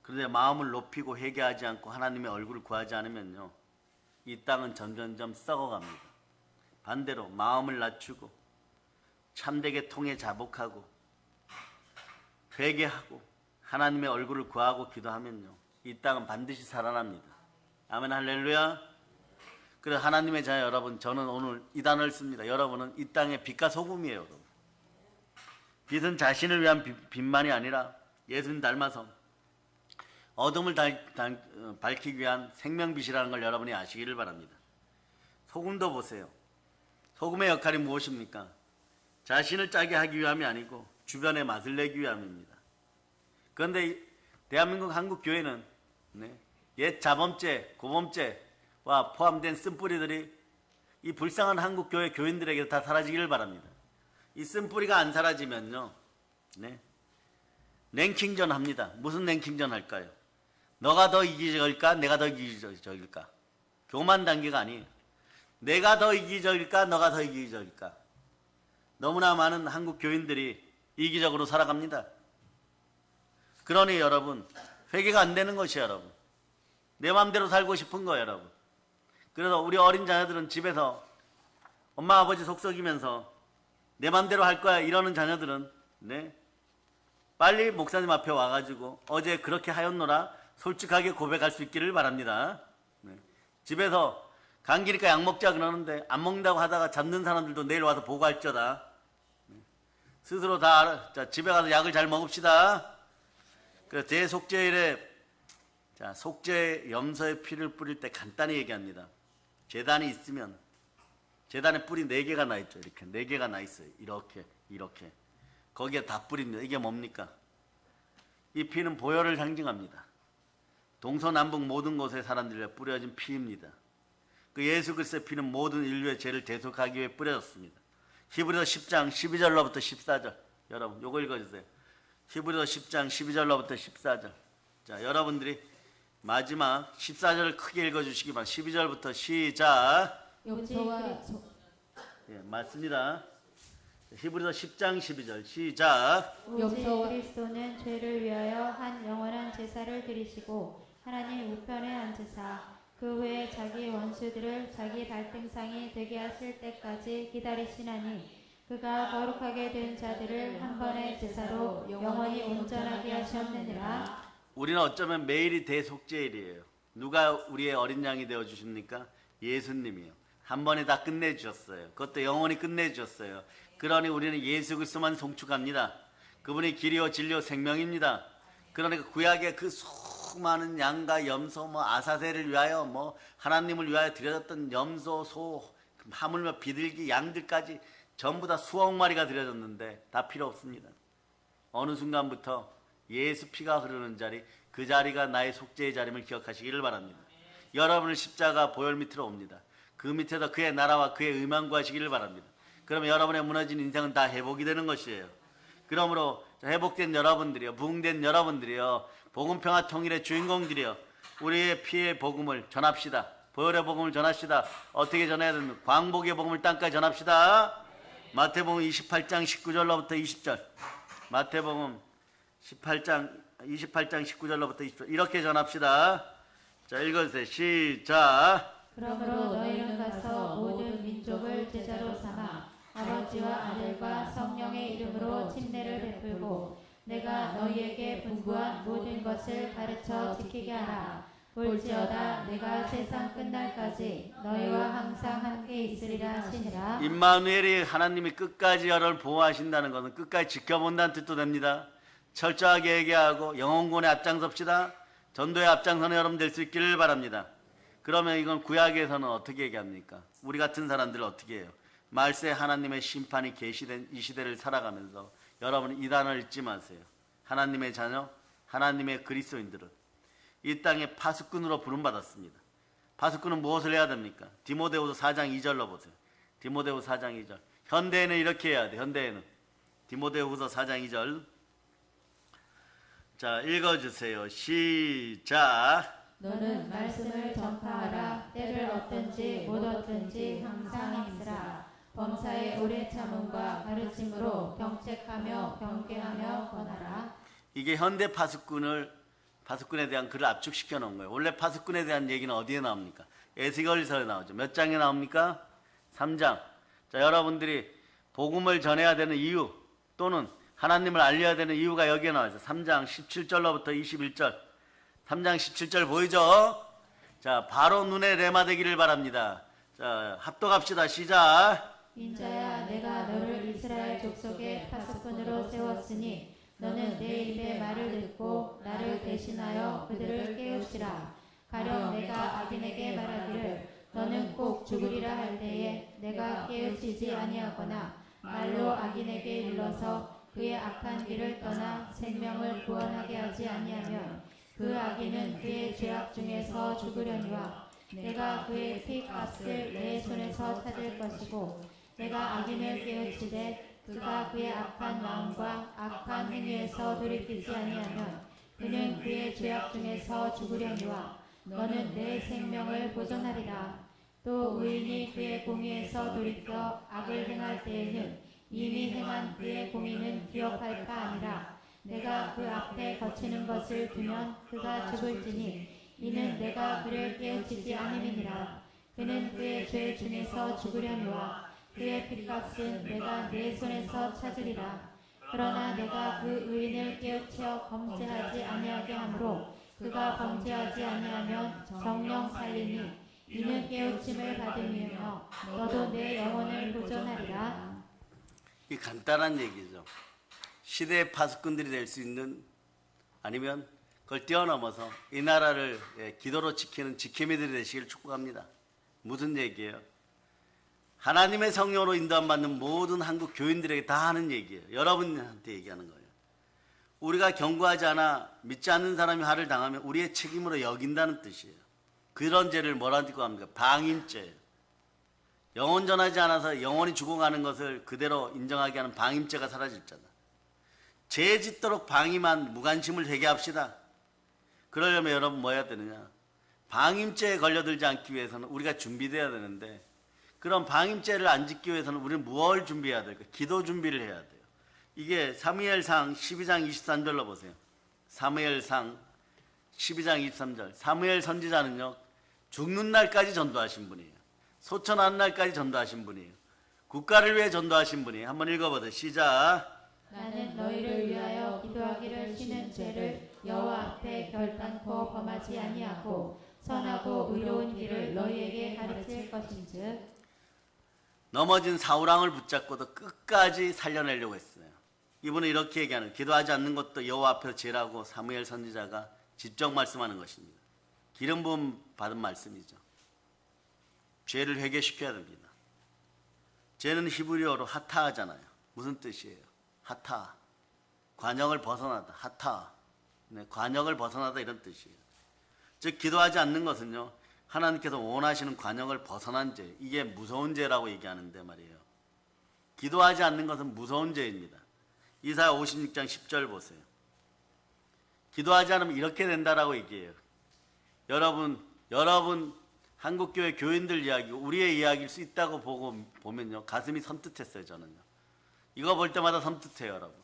그런데 마음을 높이고 회개하지 않고 하나님의 얼굴을 구하지 않으면요, 이 땅은 점점점 썩어갑니다. 반대로 마음을 낮추고 참되게 통해 자복하고 회개하고 하나님의 얼굴을 구하고 기도하면요, 이 땅은 반드시 살아납니다. 아멘 할렐루야. 그래서 하나님의 자녀 여러분, 저는 오늘 이 단어를 씁니다. 여러분은 이 땅의 빛과 소금이에요. 여러분. 빛은 자신을 위한 빛만이 아니라 예수님 닮아서 어둠을 밝히기 위한 생명빛이라는 걸 여러분이 아시기를 바랍니다. 소금도 보세요. 소금의 역할이 무엇입니까? 자신을 짜게 하기 위함이 아니고 주변에 맛을 내기 위함입니다. 그런데 대한민국 한국교회는 옛 자범죄, 고범죄와 포함된 쓴뿌리들이 이 불쌍한 한국교회 교인들에게 다 사라지기를 바랍니다. 이 쓴뿌리가 안 사라지면요, 랭킹전 합니다. 무슨 랭킹전 할까요? 너가 더 이기적일까? 내가 더 이기적일까? 교만 단계가 아니에요. 내가 더 이기적일까? 너가 더 이기적일까? 너무나 많은 한국 교인들이 이기적으로 살아갑니다. 그러니 여러분, 회개가 안 되는 것이에요. 여러분, 내 마음대로 살고 싶은 거예요. 여러분. 그래서 우리 어린 자녀들은 집에서 엄마 아버지 속썩이면서 내 마음대로 할 거야 이러는 자녀들은 빨리 목사님 앞에 와가지고 어제 그렇게 하였노라 솔직하게 고백할 수 있기를 바랍니다. 집에서 감기니까 약 먹자 그러는데 안 먹는다고 하다가 잡는 사람들도 내일 와서 보고할쩌다. 스스로 다 알아. 자, 집에 가서 약을 잘 먹읍시다. 그래서 대속죄일에 자, 속죄 염소의 피를 뿌릴 때 간단히 얘기합니다. 제단이 있으면 제단에 뿔이 4개가 나 있죠. 이렇게 4개가 나 있어요. 이렇게 거기에 다 뿌립니다. 이게 뭡니까? 이 피는 보혈을 상징합니다. 동서남북 모든 곳의 사람들에 뿌려진 피입니다. 그 예수 그리스도의 피는 모든 인류의 죄를 대속하기 위해 뿌려졌습니다. 히브리서 10장 12절로부터 14절. 여러분 요거 읽어주세요. 히브리서 10장 12절로부터 14절. 자, 여러분들이 마지막 14절을 크게 읽어주시기 바랍니다. 12절부터 시작. 예, 맞습니다. 히브리서 10장 12절 시작. 오직 그리스도는 죄를 위하여 한 영원한 제사를 드리시고 하나님 우편에 앉으사 그 후에 자기 원수들을 자기 발등상이 되게 하실 때까지 기다리시나니 그가 거룩하게 된 자들을 한 번의 제사로 영원히 온전하게 하셨느니라. 우리는 어쩌면 매일이 대속죄일이에요. 누가 우리의 어린 양이 되어 주십니까? 예수님이요. 한 번에 다 끝내주셨어요. 그것도 영원히 끝내주셨어요. 그러니 우리는 예수 그리스도만 송축합니다. 그분이 길이요 진리요 생명입니다. 그러니까 구약의 그 수많은 양과 염소, 아사셀을 위하여 하나님을 위하여 드려졌던 염소, 소, 하물며 비둘기, 양들까지 전부 다 수억 마리가 드려졌는데 다 필요 없습니다. 어느 순간부터 예수 피가 흐르는 자리, 그 자리가 나의 속죄의 자림을 기억하시기를 바랍니다. 여러분을 십자가 보혈 밑으로 옵니다. 그 밑에서 그의 나라와 그의 의만 구하시기를 바랍니다. 그러면 여러분의 무너진 인생은 다 회복이 되는 것이에요. 그러므로 회복된 여러분들이요, 부흥된 여러분들이요, 복음평화 통일의 주인공들이요, 우리의 피의 복음을 전합시다. 보혈의 복음을 전합시다. 어떻게 전해야 됩니까? 광복의 복음을 땅까지 전합시다. 마태복음 28장 19절로부터 20절. 마태복음 28장 19절로부터 20절. 이렇게 전합시다. 자, 읽어주세요. 시작. 그러므로 너희는 가서 모든 민족을 제자로 삼아 아버지와 아들과 성령의 이름으로 침례를 베풀고 내가 너희에게 분부한 모든 것을 가르쳐 지키게 하라. 볼지어다 내가 세상 끝날까지 너희와 항상 함께 있으리라 하시니라. 임마누엘이 하나님이 끝까지 여러분을 보호하신다는 것은 끝까지 지켜본다는 뜻도 됩니다. 철저하게 얘기하고 영혼군에 앞장섭시다. 전도에 앞장서는 여러분 될 수 있기를 바랍니다. 그러면 이건 구약에서는 어떻게 얘기합니까? 우리 같은 사람들은 어떻게 해요? 말세 하나님의 심판이 계시된 이 시대를 살아가면서 여러분 이단을 잊지 마세요. 하나님의 자녀, 하나님의 그리스도인들은 이 땅에 파수꾼으로 부름받았습니다. 파수꾼은 무엇을 해야 됩니까? 디모데후서 4장 2절로 보세요. 디모데후서 4장 2절. 현대에는 이렇게 해야 돼. 현대에는 디모데후서 4장 2절. 자, 읽어주세요. 시작. 너는 말씀을 전파하라. 때를 얻든지 못 얻든지 항상 힘쓰라. 범사에 오래 참음과 가르침으로 경책하며 경계하며 권하라. 이게 현대 파수꾼에 대한 글을 압축시켜 놓은 거예요. 원래 파수꾼에 대한 얘기는 어디에 나옵니까? 에스겔서에 나오죠. 몇 장에 나옵니까? 3장. 자, 여러분들이 복음을 전해야 되는 이유 또는 하나님을 알려야 되는 이유가 여기에 나와있어요. 3장 17절로부터 21절. 3장 17절 보이죠? 자, 바로 눈에 레마 되기를 바랍니다. 자, 합독합시다. 시작. 인자야 내가 너를 이스라엘 족속의 파수꾼으로 세웠으니 너는 내 입의 말을 듣고 나를 대신하여 그들을 깨우치라. 가령 내가 악인에게 말하기를 너는 꼭 죽으리라 할 때에 내가 깨우치지 아니하거나 말로 악인에게 일러서 그의 악한 길을 떠나 생명을 구원하게 하지 아니하면 그 악인은 그의 죄악 중에서 죽으려니와 내가 그의 피값을 내 손에서 찾을 것이고 내가 악인을 깨우치되 그가 그의 악한 마음과 악한 행위에서 돌이키지 아니하면 그는 그의 죄악 중에서 죽으려니와 너는 내 생명을 보존하리라. 또 의인이 그의 공의에서 돌이켜 악을 행할 때에는 이미 행한 그의 공의는 기억할 바 아니라 내가 그 앞에 거치는 것을 두면 그가 죽을지니 이는 내가 그를 깨우치지 않음이니라. 그는 그의 죄 중에서 죽으려니와 그의 핏값은 내가 내 손에서 찾으리라. 그러나 내가 그 의인을 깨우쳐 범죄하지 아니하게 하므로 그가 범죄하지 아니하면 정령 살리니 이는 깨우침을 받음이며 너도 내 영혼을 보존하리라. 이 간단한 얘기죠. 시대의 파수꾼들이 될 수 있는, 아니면 그걸 뛰어넘어서 이 나라를 기도로 지키는 지킴이들이 되시길 축복합니다. 무슨 얘기예요? 하나님의 성령으로 인도받는 모든 한국 교인들에게 다 하는 얘기예요. 여러분한테 얘기하는 거예요. 우리가 경고하지 않아 믿지 않는 사람이 화를 당하면 우리의 책임으로 여긴다는 뜻이에요. 그런 죄를 뭐라고 합니까? 방임죄예요. 영혼 전하지 않아서 영혼이 죽어가는 것을 그대로 인정하게 하는 방임죄가 사라졌잖아. 죄 짓도록 방임한 무관심을 회개합시다. 그러려면 여러분 뭐 해야 되느냐? 방임죄에 걸려들지 않기 위해서는 우리가 준비돼야 되는데, 그런 방임죄를 안 짓기 위해서는 우리는 무엇을 준비해야 될까? 기도 준비를 해야 돼요. 이게 사무엘상 12장 23절로 보세요. 사무엘상 12장 23절. 사무엘 선지자는요, 죽는 날까지 전도하신 분이에요. 소천하는 날까지 전도하신 분이에요. 국가를 위해 전도하신 분이에요. 한번 읽어보세요. 시작. 나는 너희를 위하여 기도하기를 쉬는 죄를 여호와 앞에 결단코 범하지 아니하고 선하고 의로운 길을 너희에게 가르칠 것인즉. 넘어진 사울왕을 붙잡고도 끝까지 살려내려고 했어요. 이분은 이렇게 얘기하는, 기도하지 않는 것도 여호와 앞에 죄라고 사무엘 선지자가 직접 말씀하는 것입니다. 기름 부음 받은 말씀이죠. 죄를 회개시켜야 됩니다. 죄는 히브리어로 하타하잖아요. 무슨 뜻이에요? 하타. 관역을 벗어나다. 하타. 네, 관역을 벗어나다 이런 뜻이에요. 즉 기도하지 않는 것은요, 하나님께서 원하시는 관역을 벗어난 죄, 이게 무서운 죄라고 얘기하는데 말이에요. 기도하지 않는 것은 무서운 죄입니다. 이사야 56장 10절 보세요. 기도하지 않으면 이렇게 된다라고 얘기해요. 여러분 한국교회 교인들 이야기, 우리의 이야기일 수 있다고 보면요, 가슴이 섬뜩했어요. 저는요, 이거 볼 때마다 섬뜩해요. 여러분,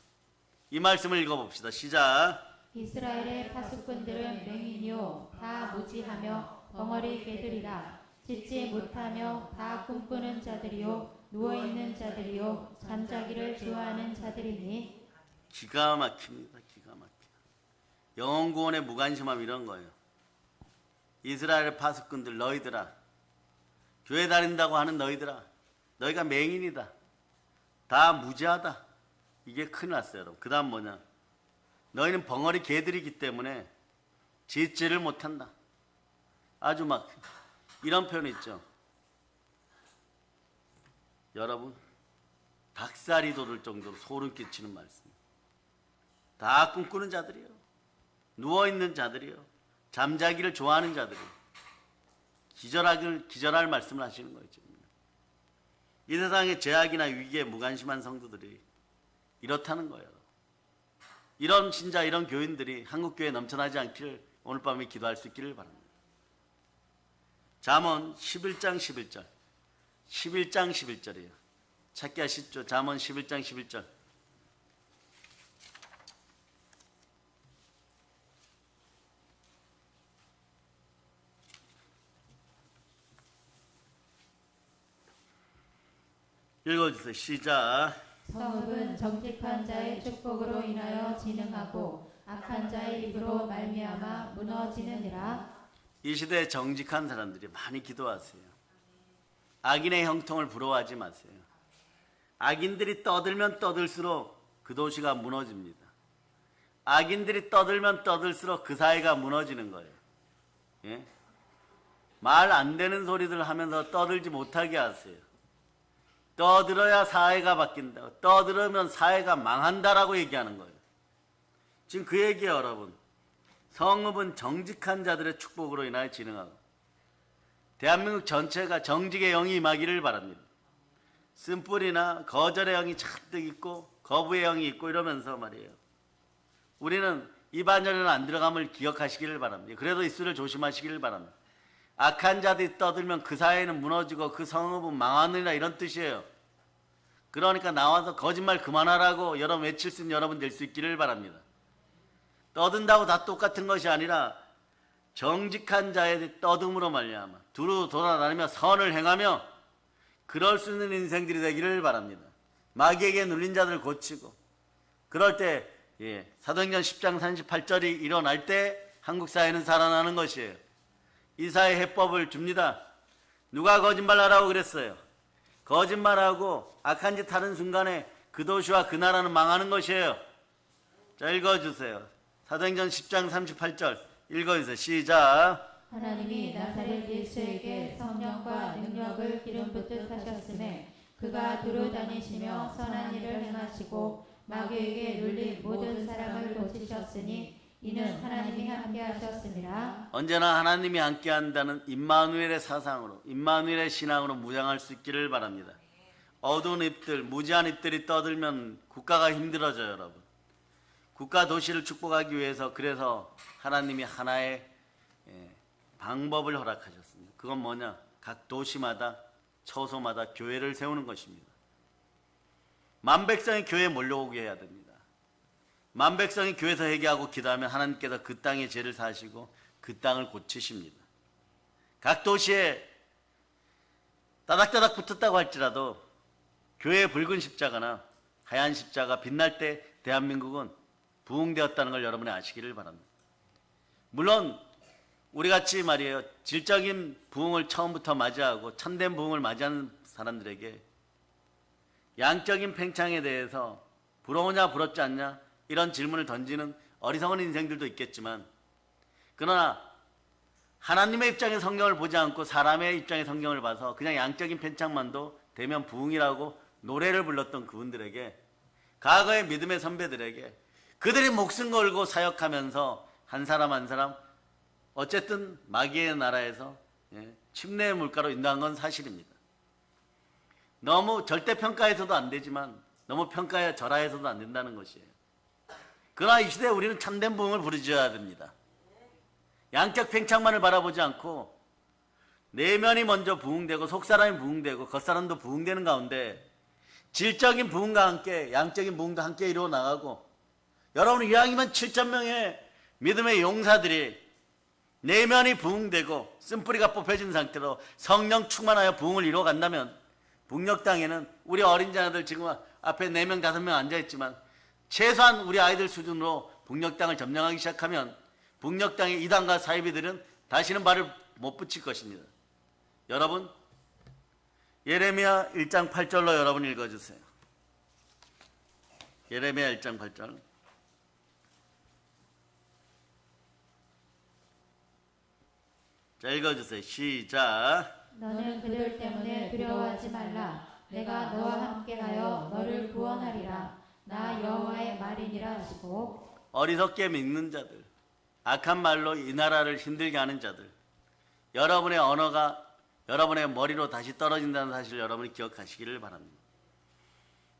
이 말씀을 읽어봅시다. 시작. 이스라엘의 파수꾼들은 맹인이요 다 무지하며 벙어리 개들이라. 짖지 못하며 다 꿈꾸는 자들이요 누워있는 자들이요 잠자기를 좋아하는 자들이니. 기가 막힙니다. 기가 막혀. 영혼 구원의 무관심함 이런 거예요. 이스라엘의 파수꾼들, 너희들아, 교회 다닌다고 하는 너희들아, 너희가 맹인이다. 다 무지하다. 이게 큰일 났어요. 여러분. 그 다음 뭐냐? 너희는 벙어리 개들이기 때문에 짖지를 못한다. 아주 막 이런 표현 있죠. 여러분, 닭살이 돋을 정도로 소름 끼치는 말씀. 다 꿈꾸는 자들이요, 누워있는 자들이요, 잠자기를 좋아하는 자들이요, 기절할 말씀을 하시는 거죠. 이 세상의 죄악이나 위기에 무관심한 성도들이 이렇다는 거예요. 이런 신자, 이런 교인들이 한국교회에 넘쳐나지 않기를 오늘 밤에 기도할 수 있기를 바랍니다. 잠언 11장 11절. 11장 11절이에요. 찾기 하시죠. 잠언 11장 11절. 읽어주세요. 시작. 성읍은 정직한 자의 축복으로 인하여 진흥하고 악한 자의 입으로 말미암아 무너지느니라. 이 시대에 정직한 사람들이 많이 기도하세요. 악인의 형통을 부러워하지 마세요. 악인들이 떠들면 떠들수록 그 도시가 무너집니다. 악인들이 떠들면 떠들수록 그 사회가 무너지는 거예요. 예? 말 안 되는 소리들 하면서 떠들지 못하게 하세요. 떠들어야 사회가 바뀐다. 떠들으면 사회가 망한다라고 얘기하는 거예요. 지금 그 얘기예요, 여러분. 성읍은 정직한 자들의 축복으로 인하여 진흥하고, 대한민국 전체가 정직의 영이 임하기를 바랍니다. 쓴뿌리나 거절의 영이 잔뜩 있고 거부의 영이 있고 이러면서 말이에요. 우리는 이 반열에는 안 들어감을 기억하시기를 바랍니다. 그래도 입술을 조심하시기를 바랍니다. 악한 자들이 떠들면 그 사회는 무너지고 그 성읍은 망하느니라, 이런 뜻이에요. 그러니까 나와서 거짓말 그만하라고 여러분 외칠 수 있는 여러분 될 수 있기를 바랍니다. 떠든다고 다 똑같은 것이 아니라 정직한 자의 떠듬으로 말미암아 두루 돌아다니며 선을 행하며 그럴 수 있는 인생들이 되기를 바랍니다. 마귀에게 눌린 자들을 고치고, 그럴 때 사도행전 10장 38절이 일어날 때 한국 사회는 살아나는 것이에요. 이 사회 해법을 줍니다. 누가 거짓말하라고 그랬어요? 거짓말하고 악한 짓 하는 순간에 그 도시와 그 나라는 망하는 것이에요. 자, 읽어주세요. 사도행전 10장 38절 읽어주세요. 시작. 하나님이 나사렛 예수에게 성령과 능력을 기름 붓듯 하셨음에 그가 두루 다니시며 선한 일을 행하시고 마귀에게 눌린 모든 사람을 고치셨으니 이는 하나님이 함께 하셨습니다. 언제나 하나님이 함께 한다는 임마누엘의 사상으로, 임마누엘의 신앙으로 무장할 수 있기를 바랍니다. 어두운 잎들, 무지한 잎들이 떠들면 국가가 힘들어져요, 여러분. 국가 도시를 축복하기 위해서 그래서 하나님이 하나의 방법을 허락하셨습니다. 그건 뭐냐? 각 도시마다, 처소마다 교회를 세우는 것입니다. 만백성이 교회에 몰려오게 해야 됩니다. 만백성이 교회에서 회개하고 기도하면 하나님께서 그 땅의 죄를 사시고 그 땅을 고치십니다. 각 도시에 따닥따닥 붙었다고 할지라도 교회의 붉은 십자가나 하얀 십자가 빛날 때 대한민국은 부흥되었다는 걸 여러분이 아시기를 바랍니다. 물론 우리같이 말이에요, 질적인 부흥을 처음부터 맞이하고 참된 부흥을 맞이하는 사람들에게 양적인 팽창에 대해서 부러우냐 부럽지 않냐 이런 질문을 던지는 어리석은 인생들도 있겠지만, 그러나 하나님의 입장의 성경을 보지 않고 사람의 입장의 성경을 봐서 그냥 양적인 팽창만도 되면 부흥이라고 노래를 불렀던 그분들에게, 과거의 믿음의 선배들에게 그들이 목숨 걸고 사역하면서 한 사람 한 사람 어쨌든 마귀의 나라에서 침례의 물가로 인도한 건 사실입니다. 너무 절대평가해서도 안 되지만 너무 평가에 절하해서도 안 된다는 것이에요. 그러나 이 시대에 우리는 참된 부흥을 부르짖어야 됩니다. 양적 팽창만을 바라보지 않고 내면이 먼저 부흥되고 속사람이 부흥되고 겉사람도 부흥되는 가운데 질적인 부흥과 함께 양적인 부흥도 함께 이루어 나가고, 여러분 이왕이면 7,000명의 믿음의 용사들이 내면이 부흥되고 쓴뿌리가 뽑혀진 상태로 성령 충만하여 부흥을 이루어 간다면, 북녘 땅에는 우리 어린 자녀들 지금 앞에 4명 5명 앉아있지만 최소한 우리 아이들 수준으로 북녘 땅을 점령하기 시작하면 북녘 땅의 이단과 사이비들은 다시는 발을 못 붙일 것입니다. 여러분, 예레미야 1장 8절로 여러분 읽어주세요. 예레미야 1장 8절. 자, 읽어주세요. 시작. 너는 그들 때문에 두려워하지 말라. 내가 너와 함께하여 너를 구원하리라. 나 여호와의 말이니라 하시고. 어리석게 믿는 자들, 악한 말로 이 나라를 힘들게 하는 자들, 여러분의 언어가 여러분의 머리로 다시 떨어진다는 사실을 여러분이 기억하시기를 바랍니다.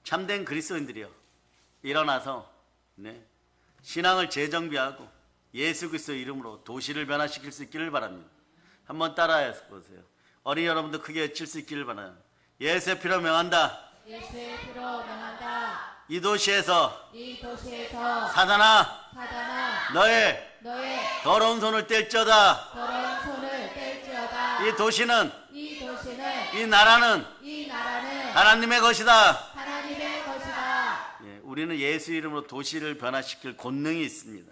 참된 그리스도인들이요, 일어나서 신앙을 재정비하고 예수 그리스도 이름으로 도시를 변화시킬 수 있기를 바랍니다. 한번 따라해서 보세요. 어린이 여러분도 크게 외칠 수 있기를 바라요. 예수의 피로 명한다. 예수의 피로 명한다. 이 도시에서 사단아 너의 더러운 손을 뗄지어다. 더러운 손을 뗄지어다. 이 도시는 이 나라는 하나님의 것이다. 하나님의 것이다. 우리는 예수 이름으로 도시를 변화시킬 권능이 있습니다.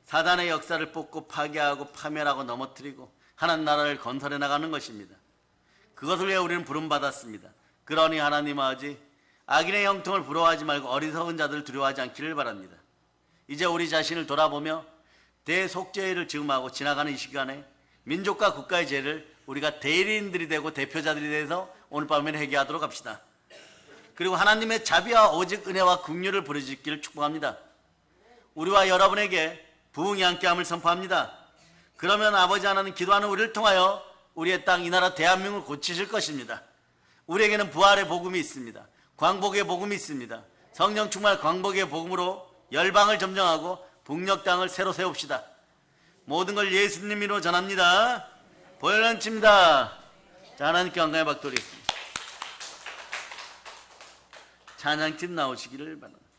사단의 역사를 뽑고 파괴하고 파멸하고 넘어뜨리고 하나님 나라를 건설해 나가는 것입니다. 그것을 위해 우리는 부름받았습니다. 그러니 하나님 아버지, 악인의 형통을 부러워하지 말고 어리석은 자들을 두려워하지 않기를 바랍니다. 이제 우리 자신을 돌아보며 대속죄를 지음하고 지나가는 이 시간에 민족과 국가의 죄를 우리가 대리인들이 되고 대표자들이 돼서 오늘 밤에 회개하도록 합시다. 그리고 하나님의 자비와 오직 은혜와 긍휼을 부르짖기를 축복합니다. 우리와 여러분에게 부흥이 함께함을 선포합니다. 그러면 아버지 하나님, 기도하는 우리를 통하여 우리의 땅, 이 나라 대한민국을 고치실 것입니다. 우리에게는 부활의 복음이 있습니다. 광복의 복음이 있습니다. 성령 충만 광복의 복음으로 열방을 점령하고 북녘 땅을 새로 세웁시다. 모든 걸 예수님 이름으로 전합니다. 보혈런치입니다. 자, 하나님께 영광의 박도리겠습니다. 찬양팀 나오시기를 바랍니다.